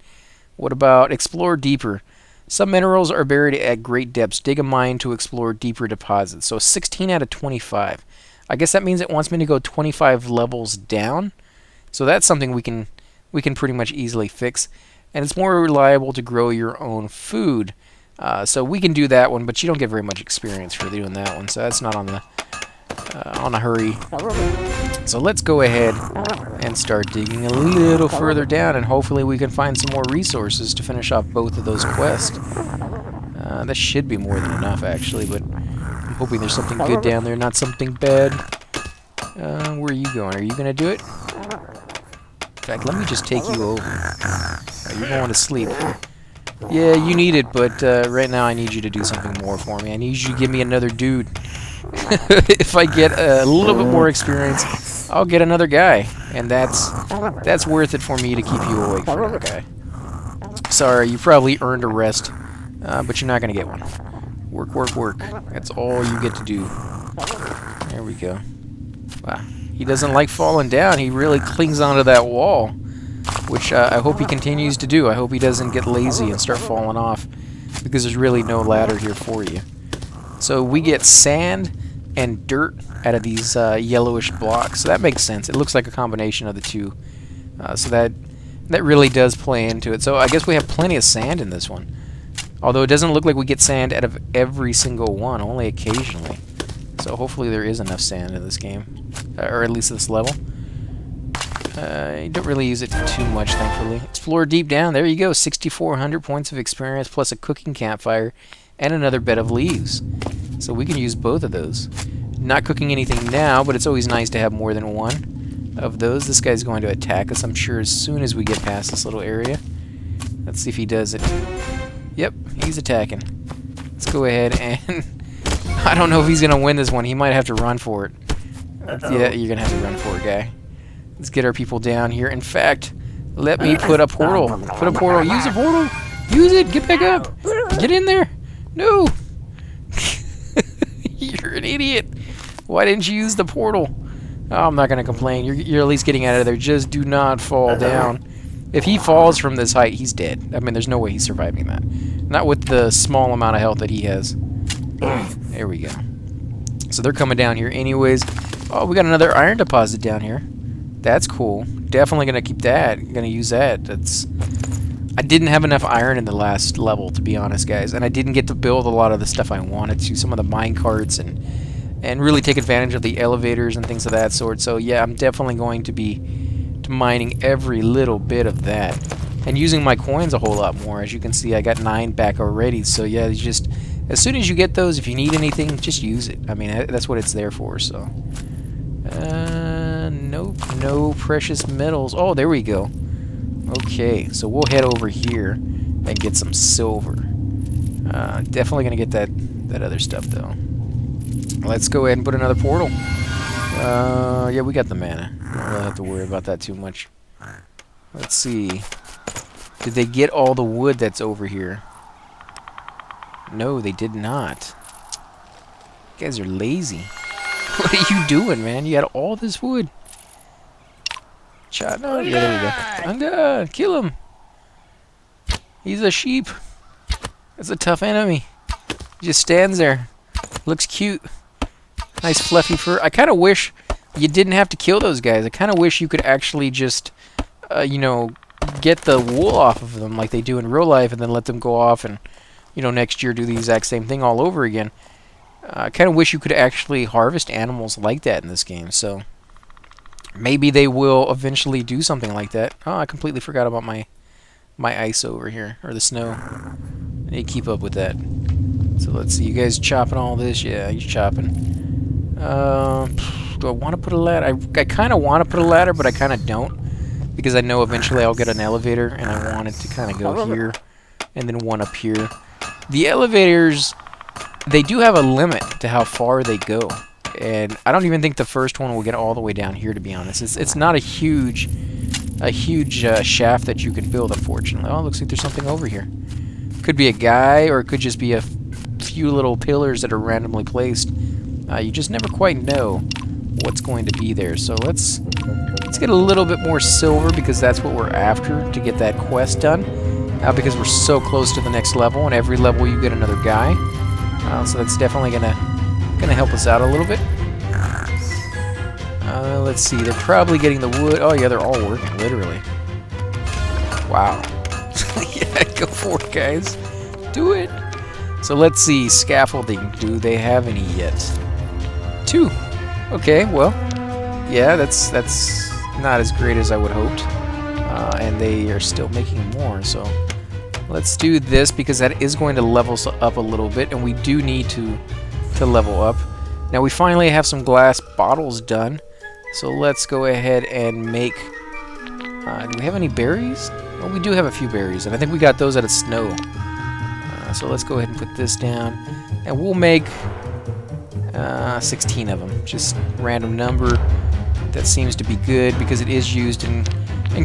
What about explore deeper? Some minerals are buried at great depths. Dig a mine to explore deeper deposits. So 16 out of 25. I guess that means it wants me to go 25 levels down. So that's something we can pretty much easily fix. And it's more reliable to grow your own food. So we can do that one, but you don't get very much experience for doing that one. So that's not on a hurry. So let's go ahead and start digging a little further down, and hopefully we can find some more resources to finish off both of those quests. That should be more than enough, actually, but I'm hoping there's something good down there, not something bad. Where are you going? Are you going to do it? In fact, let me just take you over. You're going to sleep. Yeah, you need it, but right now I need you to do something more for me. I need you to give me another dude. If I get a little bit more experience, I'll get another guy. And that's worth it for me to keep you awake for that guy. Sorry, you probably earned a rest, but you're not going to get one. Work, work, work. That's all you get to do. There we go. Wow. He doesn't like falling down. He really clings onto that wall, which I hope he continues to do. I hope he doesn't get lazy and start falling off, because there's really no ladder here for you. So we get sand and dirt out of these yellowish blocks. So that makes sense. It looks like a combination of the two. So that really does play into it. So I guess we have plenty of sand in this one. Although it doesn't look like we get sand out of every single one, only occasionally. So hopefully there is enough sand in this game. Or at least this level. You don't really use it too much, thankfully. Explore deep down. There you go. 6,400 points of experience plus a cooking campfire and another bed of leaves. So we can use both of those. Not cooking anything now, but it's always nice to have more than one of those. This guy's going to attack us, I'm sure, as soon as we get past this little area. Let's see if he does it. Yep, he's attacking. Let's go ahead and... I don't know if he's going to win this one. He might have to run for it. Yeah, you're going to have to run for it, guy. Let's get our people down here. In fact, let me put a portal. Put a portal. Use a portal. Use it. Get back up. Get in there. No. You're an idiot. Why didn't you use the portal? Oh, I'm not going to complain. You're at least getting out of there. Just do not fall down. If he falls from this height, he's dead. I mean, there's no way he's surviving that. Not with the small amount of health that he has. There we go. So they're coming down here anyways. Oh, we got another iron deposit down here. That's cool. Definitely going to keep that. Going to use that. I didn't have enough iron in the last level, to be honest, guys. And I didn't get to build a lot of the stuff I wanted to. Some of the mine carts and really take advantage of the elevators and things of that sort. So, yeah, I'm definitely going to be mining every little bit of that. And using my coins a whole lot more. As you can see, I got 9 back already. So, yeah, it's just... As soon as you get those, if you need anything, just use it. I mean, that's what it's there for, so... Nope, no precious metals. Oh, there we go. Okay, so we'll head over here and get some silver. Definitely gonna get that other stuff though. Let's go ahead and put another portal. Yeah, we got the mana. I don't really have to worry about that too much. Let's see. Did they get all the wood that's over here? No, they did not. You guys are lazy. What are you doing, man? You got all this wood. Shot. No, yeah, there we go. I'm good. Kill him. He's a sheep. That's a tough enemy. He just stands there. Looks cute. Nice fluffy fur. I kind of wish you didn't have to kill those guys. I kind of wish you could actually just, you know, get the wool off of them like they do in real life and then let them go off and, you know, next year do the exact same thing all over again. I kind of wish you could actually harvest animals like that in this game, so maybe they will eventually do something like that. Oh, I completely forgot about my ice over here, or the snow. I need to keep up with that. So let's see, you guys chopping all this? Yeah, he's chopping. Do I want to put a ladder? I kind of want to put a ladder, but I kind of don't, because I know eventually I'll get an elevator, and I want it to kind of go here, and then one up here. The elevators... They do have a limit to how far they go, and I don't even think the first one will get all the way down here, to be honest. It's not a huge shaft that you can build, unfortunately. Oh, it looks like there's something over here. Could be a guy, or it could just be a few little pillars that are randomly placed. You just never quite know what's going to be there. So let's get a little bit more silver, because that's what we're after to get that quest done. Because we're so close to the next level, and every level you get another guy. So that's definitely gonna help us out a little bit. Let's see, they're probably getting the wood. Oh yeah, they're all working, literally. Wow. Yeah, go for it, guys. Do it. So let's see, scaffolding. Do they have any yet? 2. Okay, well, yeah, that's not as great as I would hoped. And they are still making more, so let's do this, because that is going to level us up a little bit, and we do need to level up. Now we finally have some glass bottles done, so let's go ahead and make... do we have any berries? Well, we do have a few berries, and I think we got those out of snow. So let's go ahead and put this down, and we'll make 16 of them. Just random number. That seems to be good, because it is used in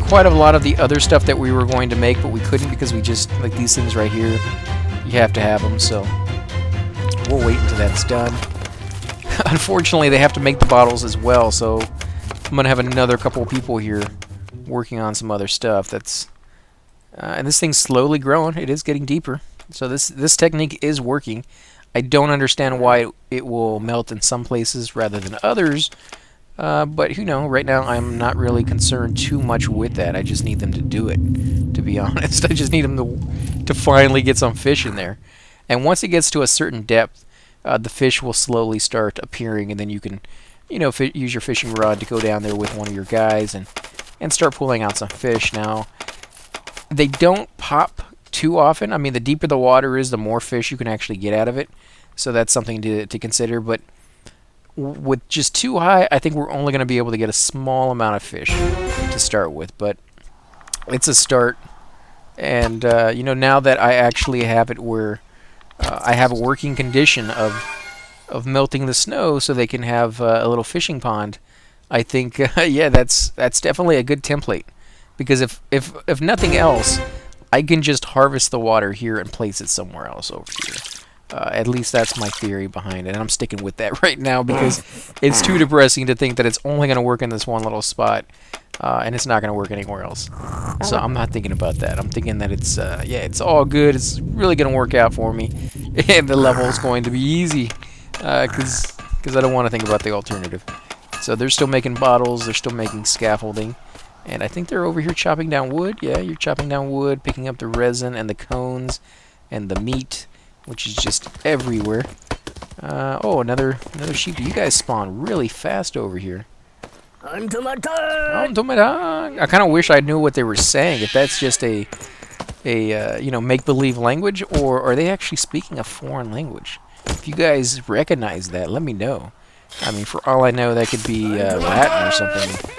quite a lot of the other stuff that we were going to make, but we couldn't, because we just, like these things right here, you have to have them, so we'll wait until that's done. Unfortunately, they have to make the bottles as well, so I'm going to have another couple of people here working on some other stuff. That's and this thing's slowly growing. It is getting deeper, so this technique is working. I don't understand why it will melt in some places rather than others, but who knows? Right now, I'm not really concerned too much with that. I just need them to do it, to be honest. I just need them to finally get some fish in there. And once it gets to a certain depth, the fish will slowly start appearing, and then you can, you know, use your fishing rod to go down there with one of your guys and start pulling out some fish. Now, they don't pop too often. I mean, the deeper the water is, the more fish you can actually get out of it. So that's something to consider, but with just too high, I think we're only going to be able to get a small amount of fish to start with, but it's a start. And you know, now that I actually have it where I have a working condition of melting the snow so they can have a little fishing pond, I think yeah, that's definitely a good template, because if nothing else, I can just harvest the water here and place it somewhere else over here. At least that's my theory behind it, and I'm sticking with that right now because it's too depressing to think that it's only going to work in this one little spot, and it's not going to work anywhere else. So I'm not thinking about that. I'm thinking that it's, yeah, it's all good. It's really going to work out for me, and the level is going to be easy, because I don't want to think about the alternative. So they're still making bottles, they're still making scaffolding, and I think they're over here chopping down wood. Yeah, you're chopping down wood, picking up the resin and the cones and the meat, which is just everywhere. Oh, another sheep. You guys spawn really fast over here. Onto my tongue! Onto my tongue. I kind of wish I knew what they were saying. If that's just a you know, make-believe language, or are they actually speaking a foreign language? If you guys recognize that, let me know. I mean, for all I know, that could be Latin or something.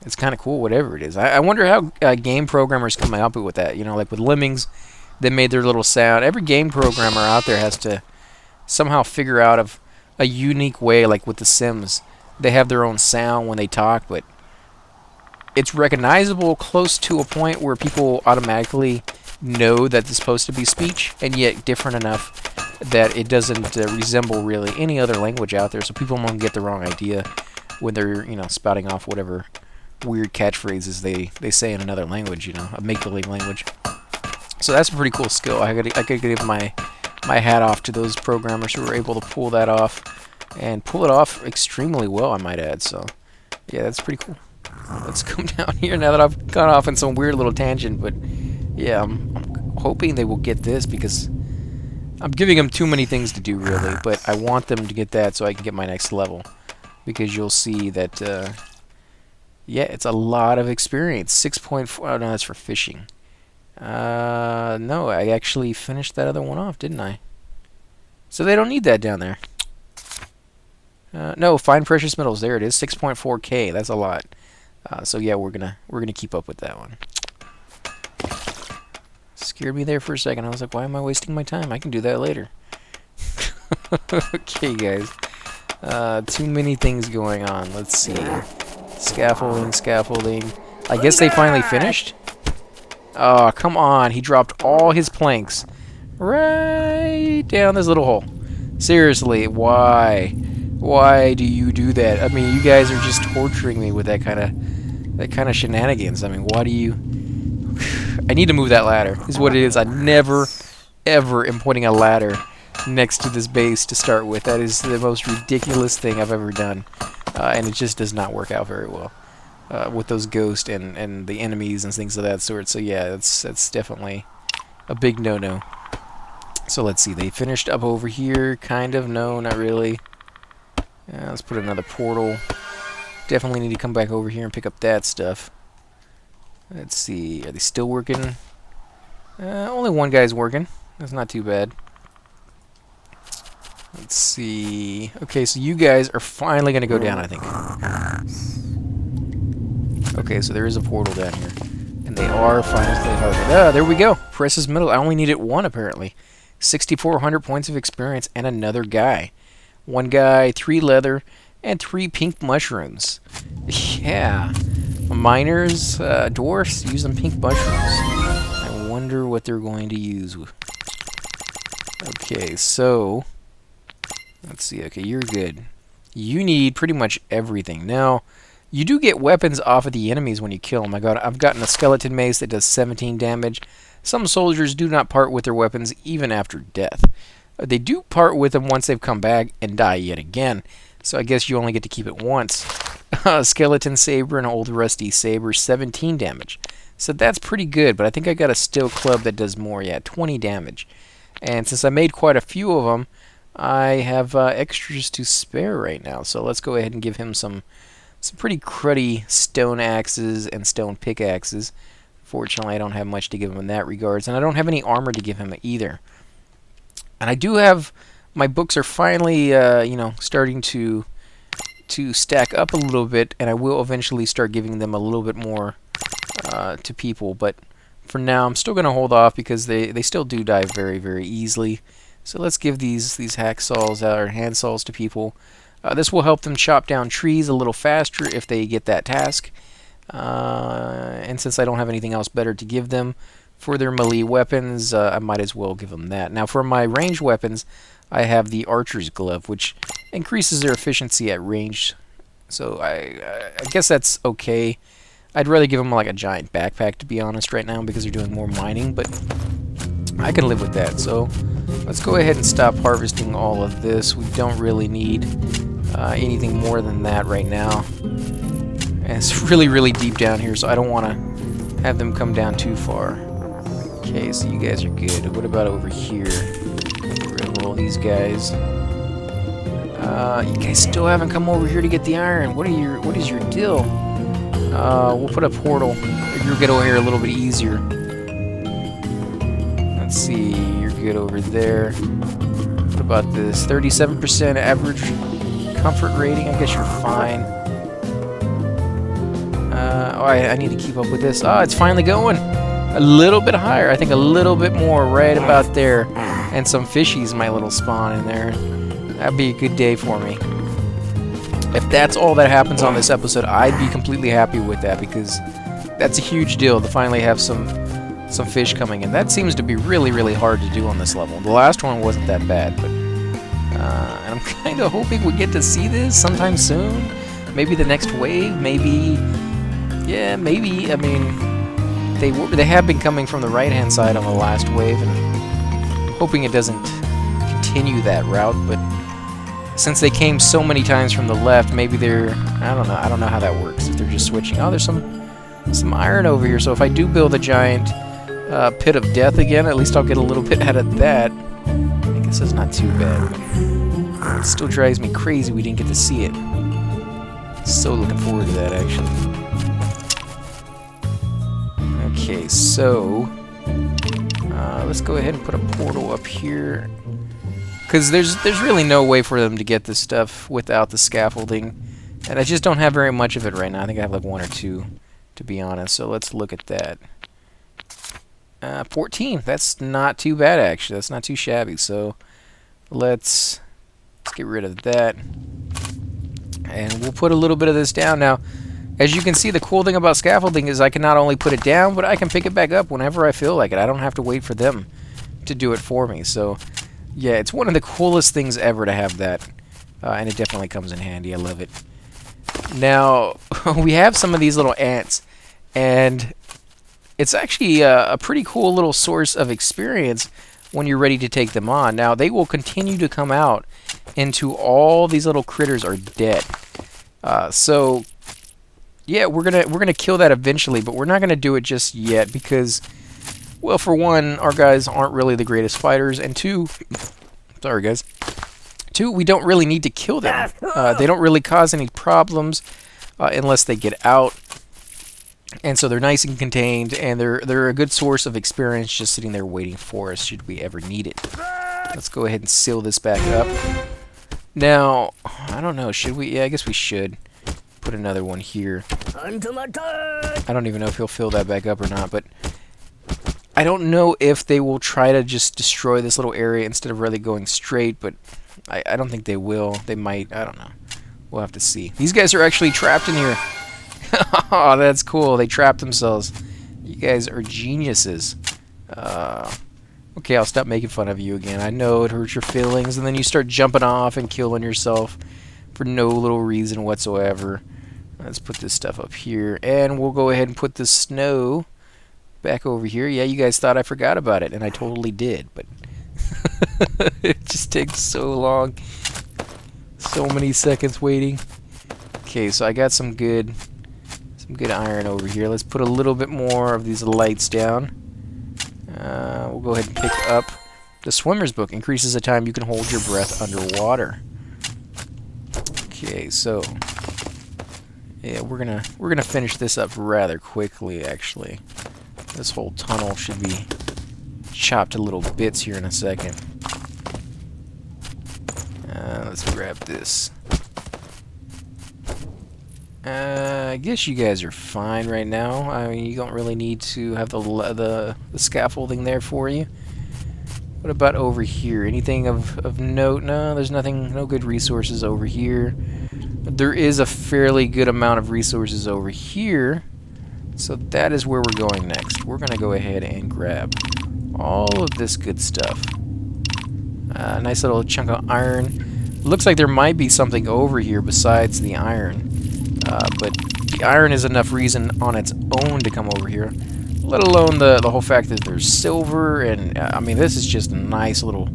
It's kind of cool, whatever it is. I wonder how game programmers come up with that. You know, like with Lemmings, they made their little sound. Every game programmer out there has to somehow figure out of a unique way, like with The Sims. They have their own sound when they talk, but it's recognizable close to a point where people automatically know that it's supposed to be speech, and yet different enough that it doesn't resemble really any other language out there, so people won't get the wrong idea when they're, you know, spouting off whatever weird catchphrases they say in another language, you know, a make-believe language. So that's a pretty cool skill. I could give my hat off to those programmers who were able to pull that off, and pull it off extremely well, I might add. So yeah, that's pretty cool. Let's come down here now that I've gone off in some weird little tangent, but yeah, I'm hoping they will get this because I'm giving them too many things to do, really, but I want them to get that so I can get my next level, because you'll see that, yeah, it's a lot of experience. 6.4, oh no, that's for fishing. No, I actually finished that other one off, didn't I? So they don't need that down there. No, find precious metals, there it is, 6.4k, that's a lot. So yeah, we're gonna keep up with that one. Scared me there for a second. I was like, why am I wasting my time? I can do that later. Okay, guys. Too many things going on. Let's see. Scaffolding, scaffolding. I guess they finally finished? Oh, come on. He dropped all his planks right down this little hole. Seriously, why? Why do you do that? I mean, you guys are just torturing me with that kind of shenanigans. I mean, why do you... I need to move that ladder, is what it is. I never, ever am putting a ladder next to this base to start with. That is the most ridiculous thing I've ever done. And it just does not work out very well with those ghosts and the enemies and things of that sort. So yeah, that's definitely a big no-no. So let's see, they finished up over here, kind of. No, not really. Let's put another portal. Definitely need to come back over here and pick up that stuff. Let's see, are they still working? Only one guy's working. That's not too bad. Let's see. Okay, so you guys are finally going to go down, I think. Okay, so there is a portal down here. And they are finally hardened. Ah, there we go. Precious metal. I only needed one, apparently. 6,400 points of experience and another guy. One guy, 3 leather, and 3 pink mushrooms. Yeah. Miners, dwarfs, using pink mushrooms. I wonder what they're going to use. Okay, so... let's see. Okay, you're good. You need pretty much everything. Now, you do get weapons off of the enemies when you kill them. I've gotten a skeleton mace that does 17 damage. Some soldiers do not part with their weapons even after death. They do part with them once they've come back and die yet again. So I guess you only get to keep it once. Skeleton saber and old rusty saber, 17 damage. So that's pretty good, but I think I got a steel club that does more. Yeah, 20 damage. And since I made quite a few of them, I have extras to spare right now. So let's go ahead and give him some pretty cruddy stone axes and stone pickaxes. Fortunately, I don't have much to give him in that regards, and I don't have any armor to give him either. And I do have... my books are finally, you know, starting to stack up a little bit, and I will eventually start giving them a little bit more to people. But for now, I'm still going to hold off because they still do die very, very easily. So let's give these hacksaws or handsaws to people. This will help them chop down trees a little faster if they get that task. And since I don't have anything else better to give them, For their melee weapons, I might as well give them that. Now for my ranged weapons, I have the Archer's Glove, which increases their efficiency at range. So I guess that's okay. I'd rather give them like a giant backpack, to be honest, right now, because they're doing more mining, but I can live with that. So let's go ahead and stop harvesting all of this. We don't really need anything more than that right now. And it's really, really deep down here, so I don't want to have them come down too far. Okay, so you guys are good. What about over here? Get rid of all these guys. You guys still haven't come over here to get the iron. What is your deal? We'll put a portal. You'll get over here a little bit easier. Let's see. You're good over there. What about this? 37% average comfort rating. I guess you're fine. I need to keep up with this. Oh, it's finally going. A little bit higher. I think a little bit more right about there. And some fishies might little spawn in there. That'd be a good day for me. If that's all that happens on this episode, I'd be completely happy with that, because that's a huge deal to finally have some fish coming in. That seems to be really, really hard to do on this level. The last one wasn't that bad, but and I'm kind of hoping we get to see this sometime soon. Maybe the next wave. Maybe, yeah, maybe. I mean, they have been coming from the right-hand side on the last wave, and hoping it doesn't continue that route, but since they came so many times from the left, maybe they're, I don't know how that works, if they're just switching. Oh, there's some iron over here, so if I do build a giant pit of death again, at least I'll get a little bit out of that. I guess that's not too bad. It still drives me crazy we didn't get to see it. So looking forward to that, actually. Okay, so let's go ahead and put a portal up here, because there's really no way for them to get this stuff without the scaffolding, and I just don't have very much of it right now. I think I have like 1 or 2, to be honest. So let's look at that. 14. That's not too bad, actually. That's not too shabby. So let's get rid of that, and we'll put a little bit of this down now. As you can see, the cool thing about scaffolding is I can not only put it down, but I can pick it back up whenever I feel like it. I don't have to wait for them to do it for me. So, yeah, it's one of the coolest things ever to have that. And it definitely comes in handy. I love it. Now, we have some of these little ants. And it's actually a pretty cool little source of experience when you're ready to take them on. Now, they will continue to come out until all these little critters are dead. So... yeah, we're gonna kill that eventually, but we're not gonna do it just yet because, well, for one, our guys aren't really the greatest fighters, and two, sorry guys, two, we don't really need to kill them. They don't really cause any problems unless they get out, and so they're nice and contained, and they're a good source of experience just sitting there waiting for us should we ever need it. Let's go ahead and seal this back up. Now, I don't know, should we? Yeah, I guess we should. Put another one here. I don't even know if he'll fill that back up or not, but I don't know if they will try to just destroy this little area instead of really going straight, but I don't think they will. They might. I don't know. We'll have to see. These guys are actually trapped in here. Oh, that's cool. They trapped themselves. You guys are geniuses. Okay, I'll stop making fun of you again. I know it hurts your feelings, and then you start jumping off and killing yourself for no little reason whatsoever. Let's put this stuff up here, and we'll go ahead and put the snow back over here. Yeah, you guys thought I forgot about it, and I totally did, but it just takes so long. So many seconds waiting. Okay, so I got some good iron over here. Let's put a little bit more of these lights down. We'll go ahead and pick up the swimmer's book. Increases the time you can hold your breath underwater. Okay, so yeah, we're gonna finish this up rather quickly. Actually, this whole tunnel should be chopped to little bits here in a second. Let's grab this. I guess you guys are fine right now. I mean, you don't really need to have the scaffolding there for you. What about over here? Anything of note? No, there's nothing. No good resources over here. There is a fairly good amount of resources over here. So that is where we're going next. We're going to go ahead and grab all of this good stuff. Nice little chunk of iron. Looks like there might be something over here besides the iron. But the iron is enough reason on its own to come over here. Let alone the whole fact that there's silver, and I mean, this is just a nice little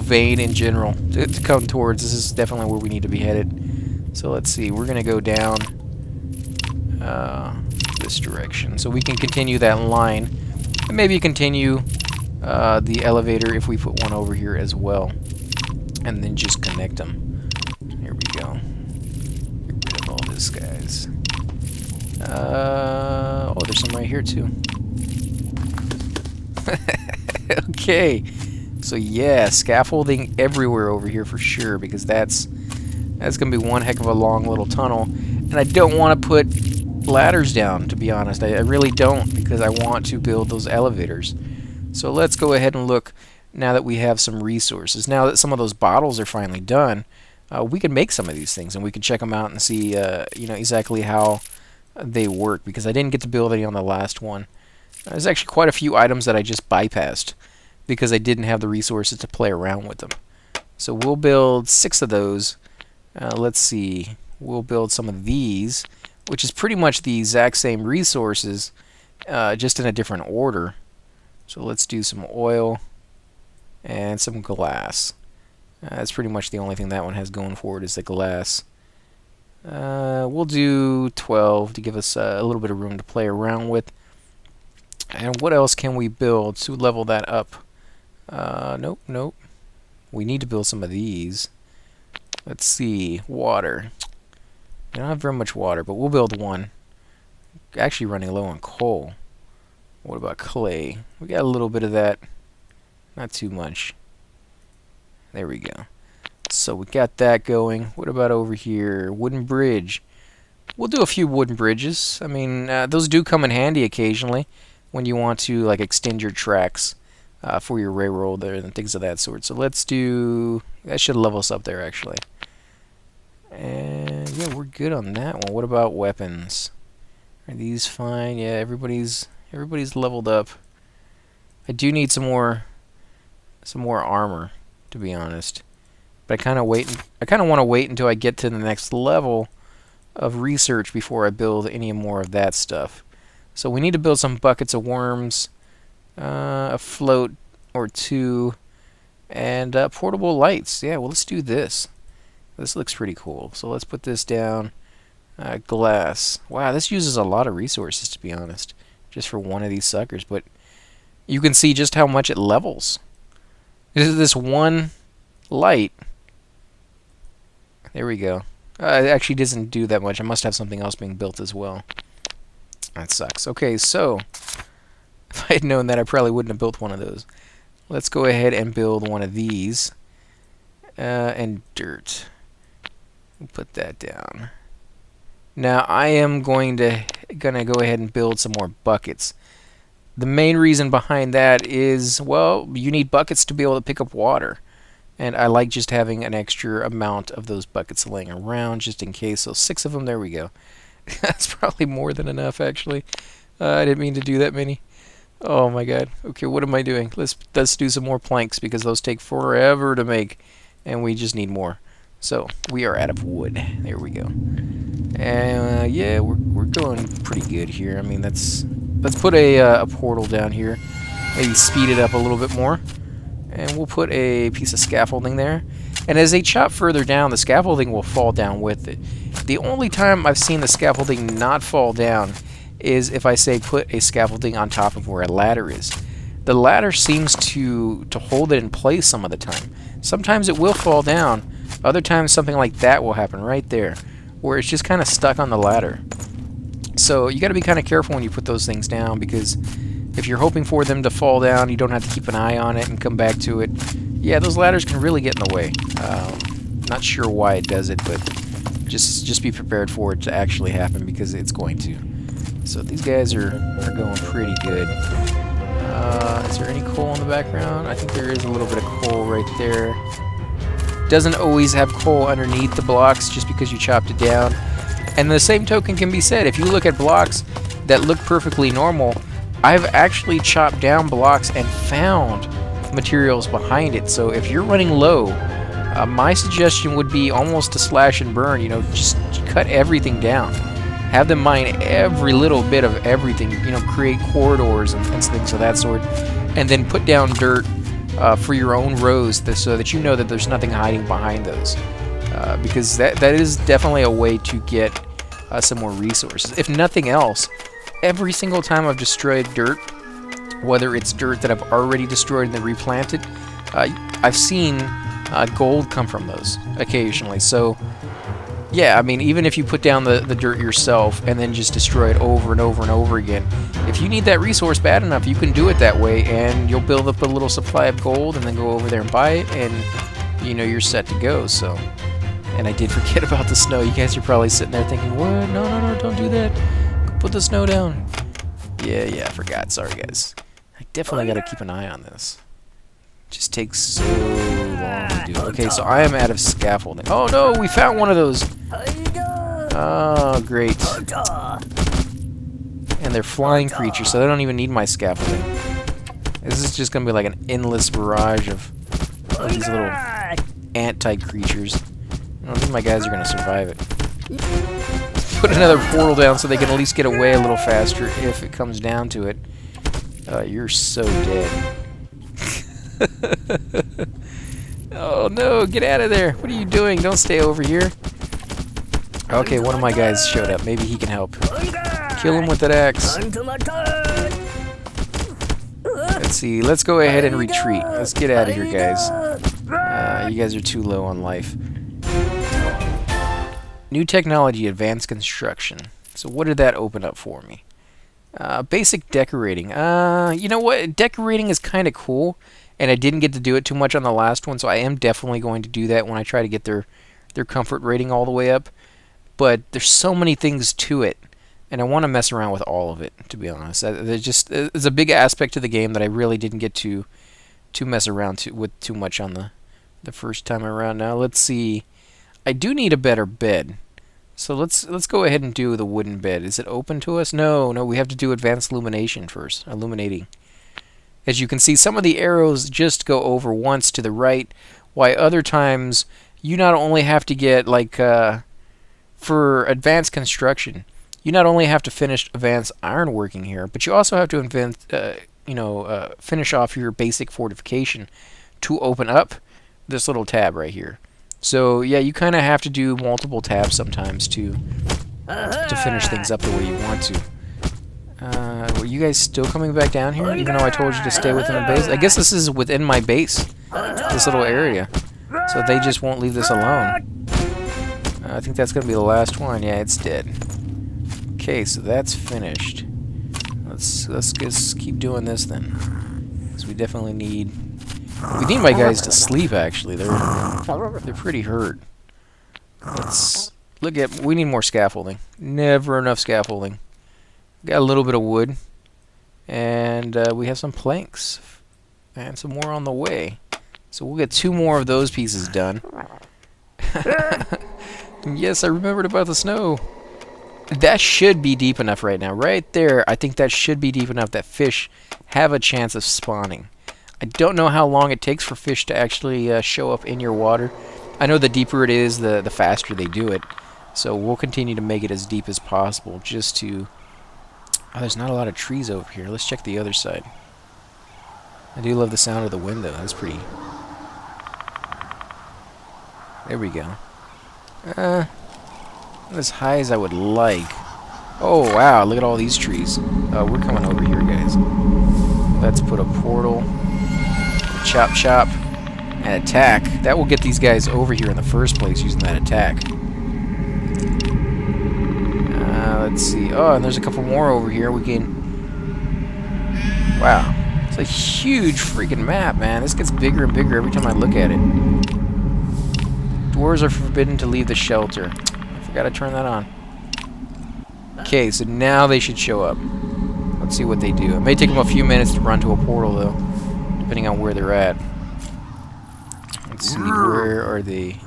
vein in general to come towards. This is definitely where we need to be headed. So let's see, we're gonna go down this direction, so we can continue that line, and maybe continue the elevator if we put one over here as well, and then just connect them. Here we go. Get rid of all this, guys. Oh, there's some right here too. Okay, so yeah, scaffolding everywhere over here for sure, because that's gonna be one heck of a long little tunnel, and I don't want to put ladders down, to be honest. I really don't, because I want to build those elevators. So let's go ahead and look now that we have some resources. Now that some of those bottles are finally done, we can make some of these things, and we can check them out and see you know, exactly how they work, because I didn't get to build any on the last one. There's actually quite a few items that I just bypassed because I didn't have the resources to play around with them. So we'll build 6 of those. Let's see, we'll build some of these, which is pretty much the exact same resources, just in a different order. So let's do some oil and some glass. That's pretty much the only thing that one has going for it, is the glass. We'll do 12 to give us a little bit of room to play around with. And what else can we build to level that up? Nope. We need to build some of these. Let's see. Water. I don't have very much water, but we'll build one. Actually running low on coal. What about clay? We got a little bit of that. Not too much. There we go. So we got that going. What about over here? Wooden bridge. We'll do a few wooden bridges. I mean, those do come in handy occasionally when you want to like extend your tracks for your railroad there and things of that sort. So let's do... That should level us up there, actually. And yeah, we're good on that one. What about weapons? Are these fine? Yeah, everybody's leveled up. I do need some more armor, to be honest. But I kind of want to wait until I get to the next level of research before I build any more of that stuff. So we need to build some buckets of worms, a float or 2, and portable lights. Yeah, well, let's do this. This looks pretty cool. So let's put this down. Glass. Wow, this uses a lot of resources, to be honest, just for one of these suckers. But you can see just how much it levels. This one light. There we go. It actually doesn't do that much. I must have something else being built as well. That sucks. Okay, so if I had known that, I probably wouldn't have built one of those. Let's go ahead and build one of these. And dirt. We'll put that down. Now I am gonna go ahead and build some more buckets. The main reason behind that is, well, you need buckets to be able to pick up water. And I like just having an extra amount of those buckets laying around just in case. So 6 of them, there we go. That's probably more than enough, actually. I didn't mean to do that many. Oh my god. Okay, what am I doing? Let's do some more planks, because those take forever to make, and we just need more. So we are out of wood. There we go. And yeah, we're going pretty good here. I mean, let's put a portal down here. Maybe speed it up a little bit more. And we'll put a piece of scaffolding there. And as they chop further down, the scaffolding will fall down with it. The only time I've seen the scaffolding not fall down is if I say put a scaffolding on top of where a ladder is. The ladder seems to hold it in place some of the time. Sometimes it will fall down. Other times something like that will happen right there, where it's just kind of stuck on the ladder. So you got to be kind of careful when you put those things down, because if you're hoping for them to fall down, you don't have to keep an eye on it and come back to it. Yeah, those ladders can really get in the way. Not sure why it does it, but just be prepared for it to actually happen, because it's going to. So these guys are going pretty good. Is there any coal in the background? I think there is a little bit of coal right there. Doesn't always have coal underneath the blocks just because you chopped it down. And the same token can be said. If you look at blocks that look perfectly normal, I've actually chopped down blocks and found materials behind it. So if you're running low, my suggestion would be almost to slash and burn. You know, just cut everything down. Have them mine every little bit of everything. You know, create corridors and things of that sort, and then put down dirt for your own rows, so that you know that there's nothing hiding behind those. Because that is definitely a way to get some more resources. If nothing else, every single time I've destroyed dirt, whether it's dirt that I've already destroyed and then replanted, I've seen gold come from those occasionally. So yeah, I mean, even if you put down the dirt yourself and then just destroy it over and over and over again, if you need that resource bad enough, you can do it that way, and you'll build up a little supply of gold and then go over there and buy it, and you know you're set to go. So, and I did forget about the snow. You guys are probably sitting there thinking, what? No, don't do that. Put the snow down. Yeah, I forgot. Sorry, guys. I definitely got to keep an eye on this. It just takes so long to do. Okay, so I am out of scaffolding. Oh no, we found one of those. Oh, great. And they're flying creatures, so they don't even need my scaffolding. This is just going to be like an endless barrage of these little ant-type creatures. I don't think my guys are going to survive it. Put another portal down so they can at least get away a little faster if it comes down to it. You're so dead. Oh no, get out of there. What are you doing? Don't stay over here. Okay, one of my guys showed up. Maybe he can help. Kill him with that axe. Let's see. Let's go ahead and retreat. Let's get out of here, guys. You guys are too low on life. New technology, advanced construction. So what did that open up for me? Basic decorating. You know what? Decorating is kind of cool, and I didn't get to do it too much on the last one, so I am definitely going to do that when I try to get their comfort rating all the way up. But there's so many things to it, and I want to mess around with all of it, to be honest. There's a big aspect to the game that I really didn't get to mess around with too much on the first time around. Now let's see. I do need a better bed. So let's go ahead and do the wooden bed. Is it open to us? No, we have to do advanced illumination first. Illuminating. As you can see, some of the arrows just go over once to the right, while other times you not only have to get, like, for advanced construction, you not only have to finish advanced ironworking here, but you also have to finish off your basic fortification to open up this little tab right here. So yeah, you kind of have to do multiple tabs sometimes to finish things up the way you want to. Were you guys still coming back down here, even though I told you to stay within the base? I guess this is within my base, this little area, so they just won't leave this alone. I think that's gonna be the last one. Yeah, it's dead. Okay, so that's finished. Let's just keep doing this then, because we definitely need. We need my guys to sleep. Actually, they're pretty hurt. Let's look at. We need more scaffolding. Never enough scaffolding. Got a little bit of wood, and we have some planks, and some more on the way. So we'll get 2 more of those pieces done. Yes, I remembered about the snow. That should be deep enough right now. Right there, I think that should be deep enough that fish have a chance of spawning. I don't know how long it takes for fish to actually show up in your water. I know the deeper it is, the faster they do it. So we'll continue to make it as deep as possible just to... Oh, there's not a lot of trees over here. Let's check the other side. I do love the sound of the wind, though. That's pretty... There we go. Not as high as I would like. Oh, wow. Look at all these trees. We're coming over here, guys. Let's put a portal. Chop, chop. And attack. That will get these guys over here in the first place using that attack. Let's see. Oh, and there's a couple more over here. We can... Wow. It's a huge freaking map, man. This gets bigger and bigger every time I look at it. Dwarves are forbidden to leave the shelter. I forgot to turn that on. Okay, so now they should show up. Let's see what they do. It may take them a few minutes to run to a portal, though, depending on where they're at. Let's see, where are they?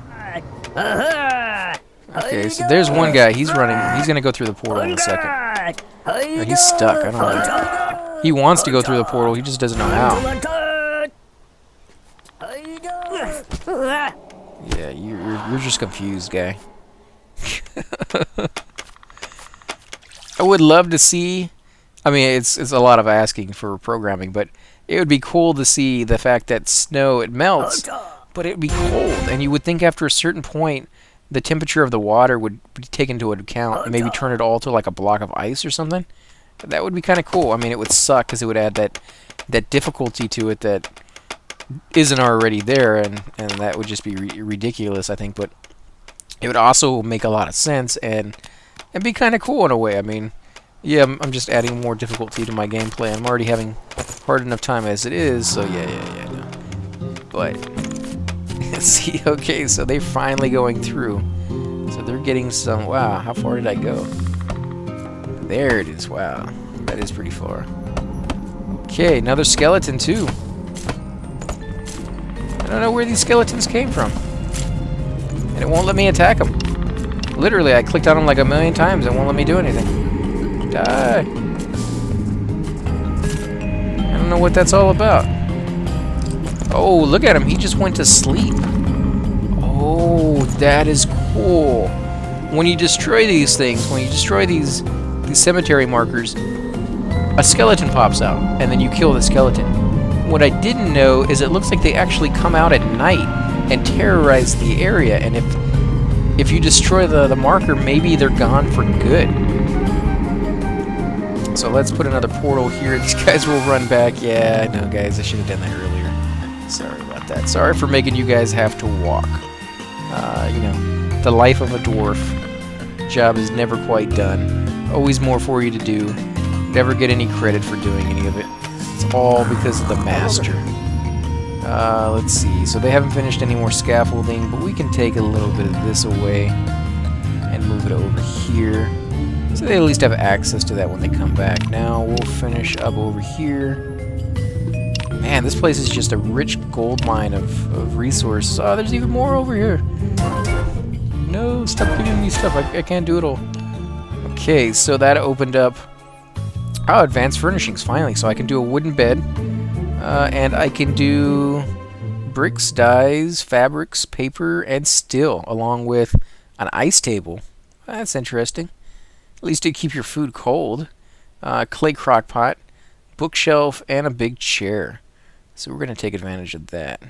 Okay, so there's one guy. He's running. He's going to go through the portal in a second. Or he's stuck. I don't know. He wants to go through the portal. He just doesn't know how. Yeah, you're just confused, guy. I would love to see. I mean, it's a lot of asking for programming, but it would be cool to see the fact that snow, it melts, but it would be cold, and you would think after a certain point the temperature of the water would be taken into account and maybe turn it all to like a block of ice or something. That would be kind of cool. I mean, it would suck because it would add that difficulty to it that isn't already there, and that would just be ridiculous, I think. But it would also make a lot of sense and be kind of cool in a way. I mean, yeah, I'm just adding more difficulty to my gameplay. I'm already having hard enough time as it is, so yeah. No. But see, okay, so they're finally going through. So they're getting some. Wow, how far did I go? There it is. Wow, that is pretty far. Okay, another skeleton too. I don't know where these skeletons came from, and it won't let me attack them. Literally, I clicked on them like a million times and won't let me do anything. Die. I don't know what that's all about. Oh, look at him. He just went to sleep. Oh, that is cool. When you destroy these things, when you destroy these cemetery markers, a skeleton pops out, and then you kill the skeleton. What I didn't know is it looks like they actually come out at night and terrorize the area, and if you destroy the marker, maybe they're gone for good. So let's put another portal here. These guys will run back. Yeah, I know, guys. I should have done that earlier. Sorry about that. Sorry for making you guys have to walk. You know, the life of a dwarf. Job is never quite done. Always more for you to do. Never get any credit for doing any of it. It's all because of the master. Let's see. So they haven't finished any more scaffolding, but we can take a little bit of this away and move it over here. So they at least have access to that when they come back. Now we'll finish up over here. Man, this place is just a rich gold mine of resources. Oh, there's even more over here. No, stop giving me stuff. I can't do it all. Okay, so that opened up. Oh, advanced furnishings, finally. So I can do a wooden bed. And I can do bricks, dyes, fabrics, paper, and steel, along with an ice table. That's interesting. At least to keep your food cold. Clay crock pot, bookshelf, and a big chair. So we're going to take advantage of that.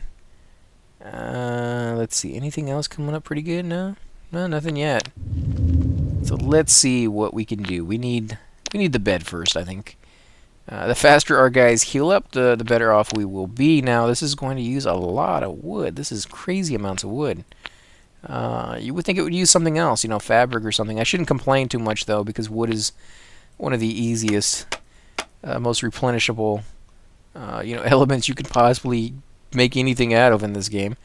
Let's see. Anything else coming up pretty good? No? No, nothing yet. So let's see what we can do. We need the bed first, I think. The faster our guys heal up, the better off we will be. Now, this is going to use a lot of wood. This is crazy amounts of wood. You would think it would use something else, you know, fabric or something. I shouldn't complain too much, though, because wood is one of the easiest, most replenishable, elements you could possibly make anything out of in this game.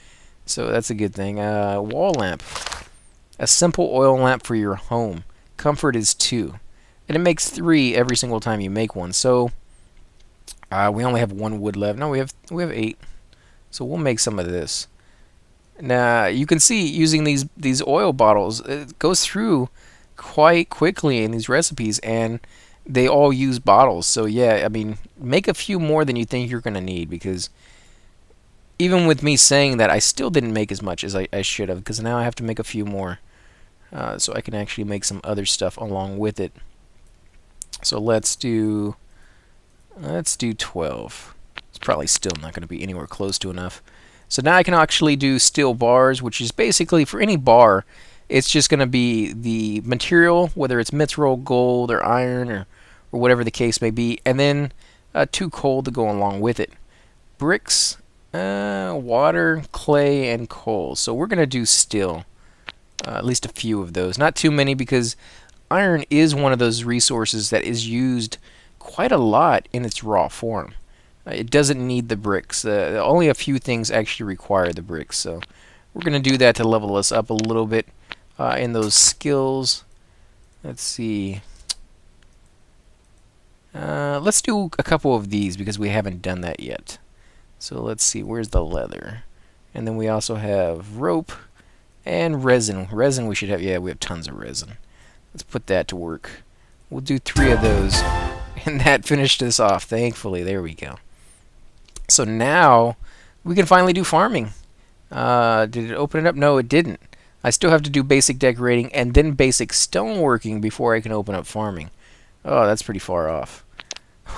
So that's a good thing. Wall lamp. A simple oil lamp for your home. Comfort is 2. And it makes 3 every single time you make one. So we only have 1 wood left. No, we have 8. So we'll make some of this. Now you can see using these oil bottles, it goes through quite quickly in these recipes, and they all use bottles. So yeah, I mean, make a few more than you think you're gonna need, because even with me saying that, I still didn't make as much as I should have, because now I have to make a few more, so I can actually make some other stuff along with it. So let's do 12. It's probably still not going to be anywhere close to enough. So now I can actually do steel bars, which is basically, for any bar, it's just going to be the material, whether it's mithril, gold, or iron, or whatever the case may be, and then 2 coal to go along with it. Bricks, water, clay, and coal. So we're going to do steel, at least a few of those. Not too many, because iron is one of those resources that is used quite a lot in its raw form. It doesn't need the bricks. Only a few things actually require the bricks. So we're going to do that to level us up a little bit in those skills. Let's see. Let's do a couple of these because we haven't done that yet. So let's see. Where's the leather? And then we also have rope and resin. Resin we should have. Yeah, we have tons of resin. Let's put that to work. We'll do 3 of those. And that finished us off, thankfully. There we go. So now we can finally do farming. Did it open it up? No, it didn't. I still have to do basic decorating and then basic stoneworking before I can open up farming. Oh, that's pretty far off.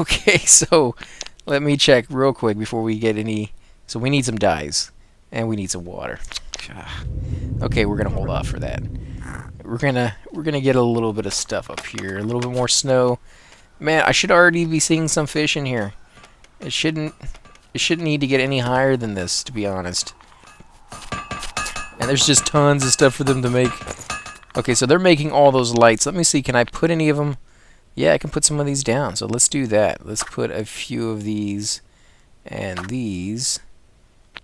Okay, so let me check real quick before we get any. So we need some dyes and we need some water. Okay, we're gonna hold off for that. We're gonna get a little bit of stuff up here, a little bit more snow. Man, I should already be seeing some fish in here. It shouldn't need to get any higher than this, to be honest. And there's just tons of stuff for them to make. Okay, so they're making all those lights. Let me see, can I put any of them? Yeah, I can put some of these down. So let's do that. Let's put a few of these and these.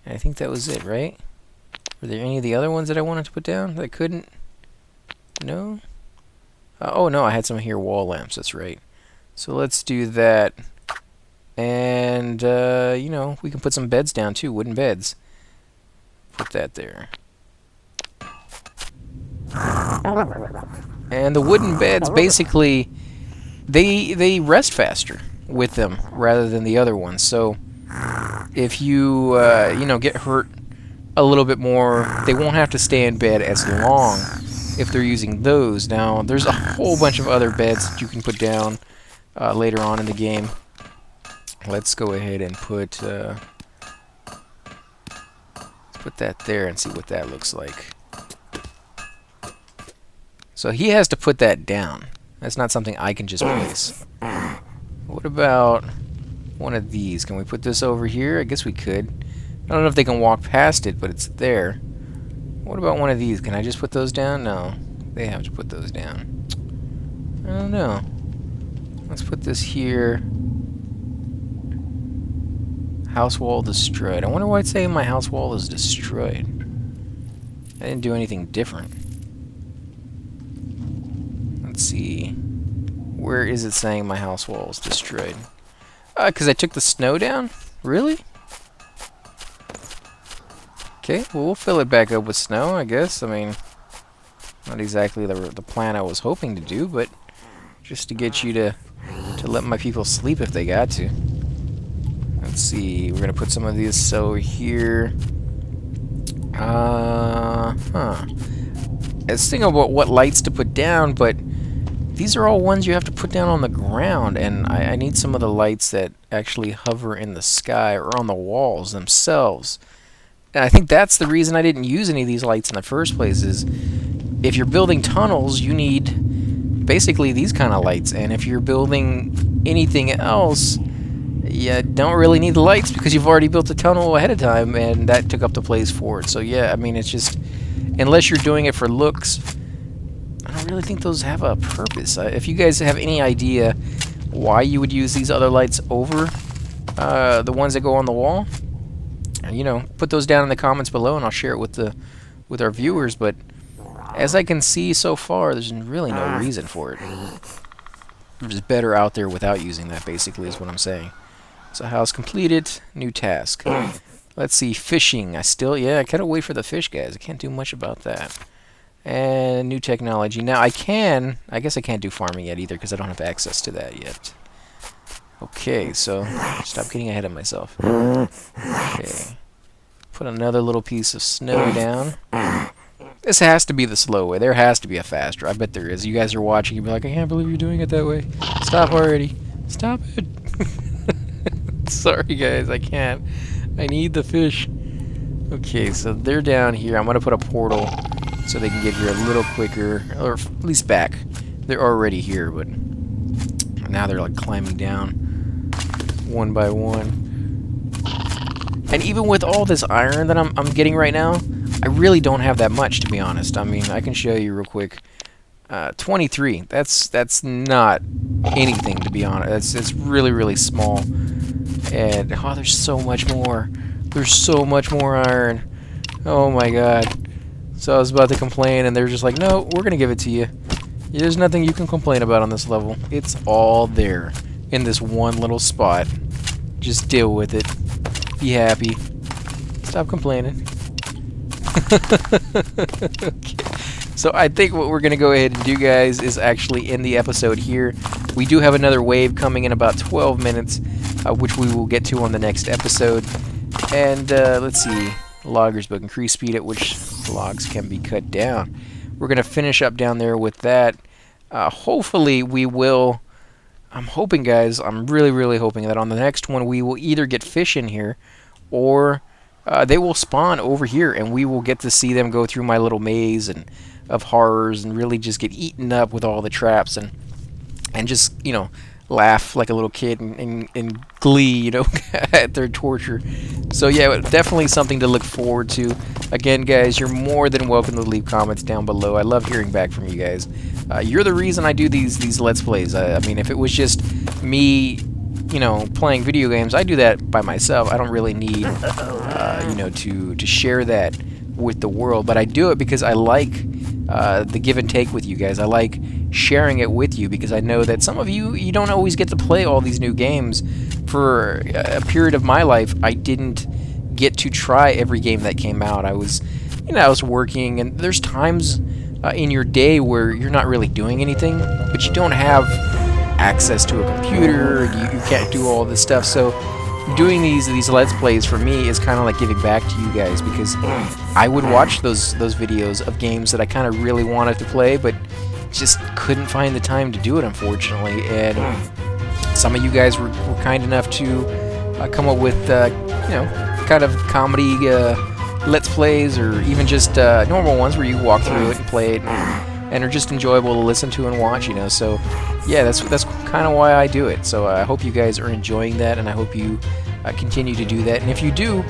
And I think that was it, right? Were there any of the other ones that I wanted to put down that I couldn't? No? Oh, no, I had some here wall lamps. That's right. So let's do that. And, you know, we can put some beds down too, wooden beds. Put that there. And the wooden beds, basically, they rest faster with them rather than the other ones. So if you, you know, get hurt a little bit more, they won't have to stay in bed as long if they're using those. Now, there's a whole bunch of other beds that you can put down later on in the game. Let's go ahead and put that there and see what that looks like. So he has to put that down. That's not something I can just place. What about one of these? Can we put this over here? I guess we could. I don't know if they can walk past it, but it's there. What about one of these? Can I just put those down? No. They have to put those down. I don't know. Let's put this here. House wall destroyed. I wonder why it's saying my house wall is destroyed. I didn't do anything different. Let's see. Where is it saying my house wall is destroyed? Because I took the snow down? Really? Okay, well, we'll fill it back up with snow, I guess. I mean, not exactly the plan I was hoping to do, but just to get you to let my people sleep if they got to. Let's see, we're gonna put some of these over here. I was thinking about what lights to put down, but these are all ones you have to put down on the ground, and I need some of the lights that actually hover in the sky or on the walls themselves. And I think that's the reason I didn't use any of these lights in the first place, is if you're building tunnels, you need basically these kind of lights, and if you're building anything else, you don't really need the lights because you've already built a tunnel ahead of time, and that took up the place for it. So yeah, I mean, it's just, unless you're doing it for looks, I don't really think those have a purpose. If you guys have any idea why you would use these other lights over the ones that go on the wall, you know, put those down in the comments below, and I'll share it with our viewers. But as I can see so far, there's really no reason for it. It's better out there without using that, basically, is what I'm saying. So house completed, new task. Let's see, fishing. I gotta wait for the fish, guys. I can't do much about that. And new technology. Now I guess I can't do farming yet either because I don't have access to that yet. Okay, so stop getting ahead of myself. Okay. Put another little piece of snow down. This has to be the slow way. There has to be a faster. I bet there is. You guys are watching, you'll be like, I can't believe you're doing it that way. Stop already. Stop it. Sorry, guys, I can't. I need the fish. Okay, so they're down here. I'm going to put a portal so they can get here a little quicker, or at least back. They're already here, but now they're like climbing down one by one. And even with all this iron that I'm getting right now, I really don't have that much, to be honest. I mean, I can show you real quick. 23. That's not anything, to be honest. It's really, really small. And oh, there's so much more. There's so much more iron. Oh my god. So I was about to complain, and they're just like, no, we're gonna give it to you. There's nothing you can complain about on this level. It's all there in this one little spot. Just deal with it. Be happy. Stop complaining. Okay. So I think what we're going to go ahead and do, guys, is actually end the episode here. We do have another wave coming in about 12 minutes, which we will get to on the next episode. And let's see, Logger's Book, increase speed at which logs can be cut down. We're going to finish up down there with that. Hopefully we will, I'm hoping, guys, I'm really hoping that on the next one we will either get fish in here or they will spawn over here and we will get to see them go through my little maze and of horrors and really just get eaten up with all the traps and just, you know, laugh like a little kid in glee, you know, at their torture. So yeah, definitely something to look forward to. Again, guys, you're more than welcome to leave comments down below. I love hearing back from you guys. You're the reason I do these Let's Plays. I mean, if it was just me, you know, playing video games, I do that by myself. I don't really need, you know, to share that with the world. But I do it because I like the give and take with you guys. I like sharing it with you because I know that some of you don't always get to play all these new games. For a period of my life, I didn't get to try every game that came out. I was, you know, I was working, and there's times in your day where you're not really doing anything, but you don't have access to a computer, and you can't do all this stuff. So doing these Let's Plays for me is kind of like giving back to you guys, because I would watch those videos of games that I kind of really wanted to play, but just couldn't find the time to do it, unfortunately. And some of you guys were kind enough to come up with, you know, kind of comedy Let's Plays, or even just normal ones where you walk through it and play it, and are just enjoyable to listen to and watch, you know. So yeah, that's kind of why I do it. So I hope you guys are enjoying that, and I hope you continue to do that. And if you do,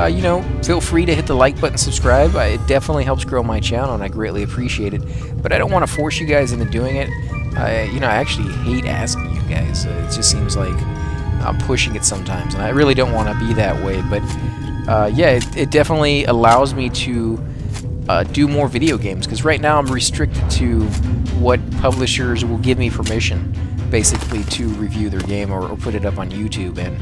you know, feel free to hit the like button, subscribe. It definitely helps grow my channel, and I greatly appreciate it. But I don't want to force you guys into doing it. You know, I actually hate asking you guys. It just seems like I'm pushing it sometimes, and I really don't want to be that way. But yeah, it definitely allows me to do more video games, because right now I'm restricted to what publishers will give me permission, basically, to review their game or put it up on YouTube. And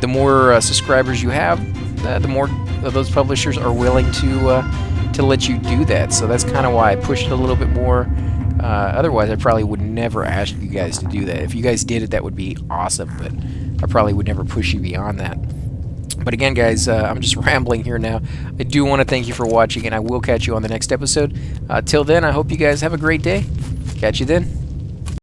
the more subscribers you have, the more those publishers are willing to let you do that. So that's kind of why I pushed it a little bit more. Otherwise, I probably would never ask you guys to do that. If you guys did it, that would be awesome, but I probably would never push you beyond that. But again, guys, I'm just rambling here now. I do want to thank you for watching, and I will catch you on the next episode. Till then, I hope you guys have a great day. Catch you then.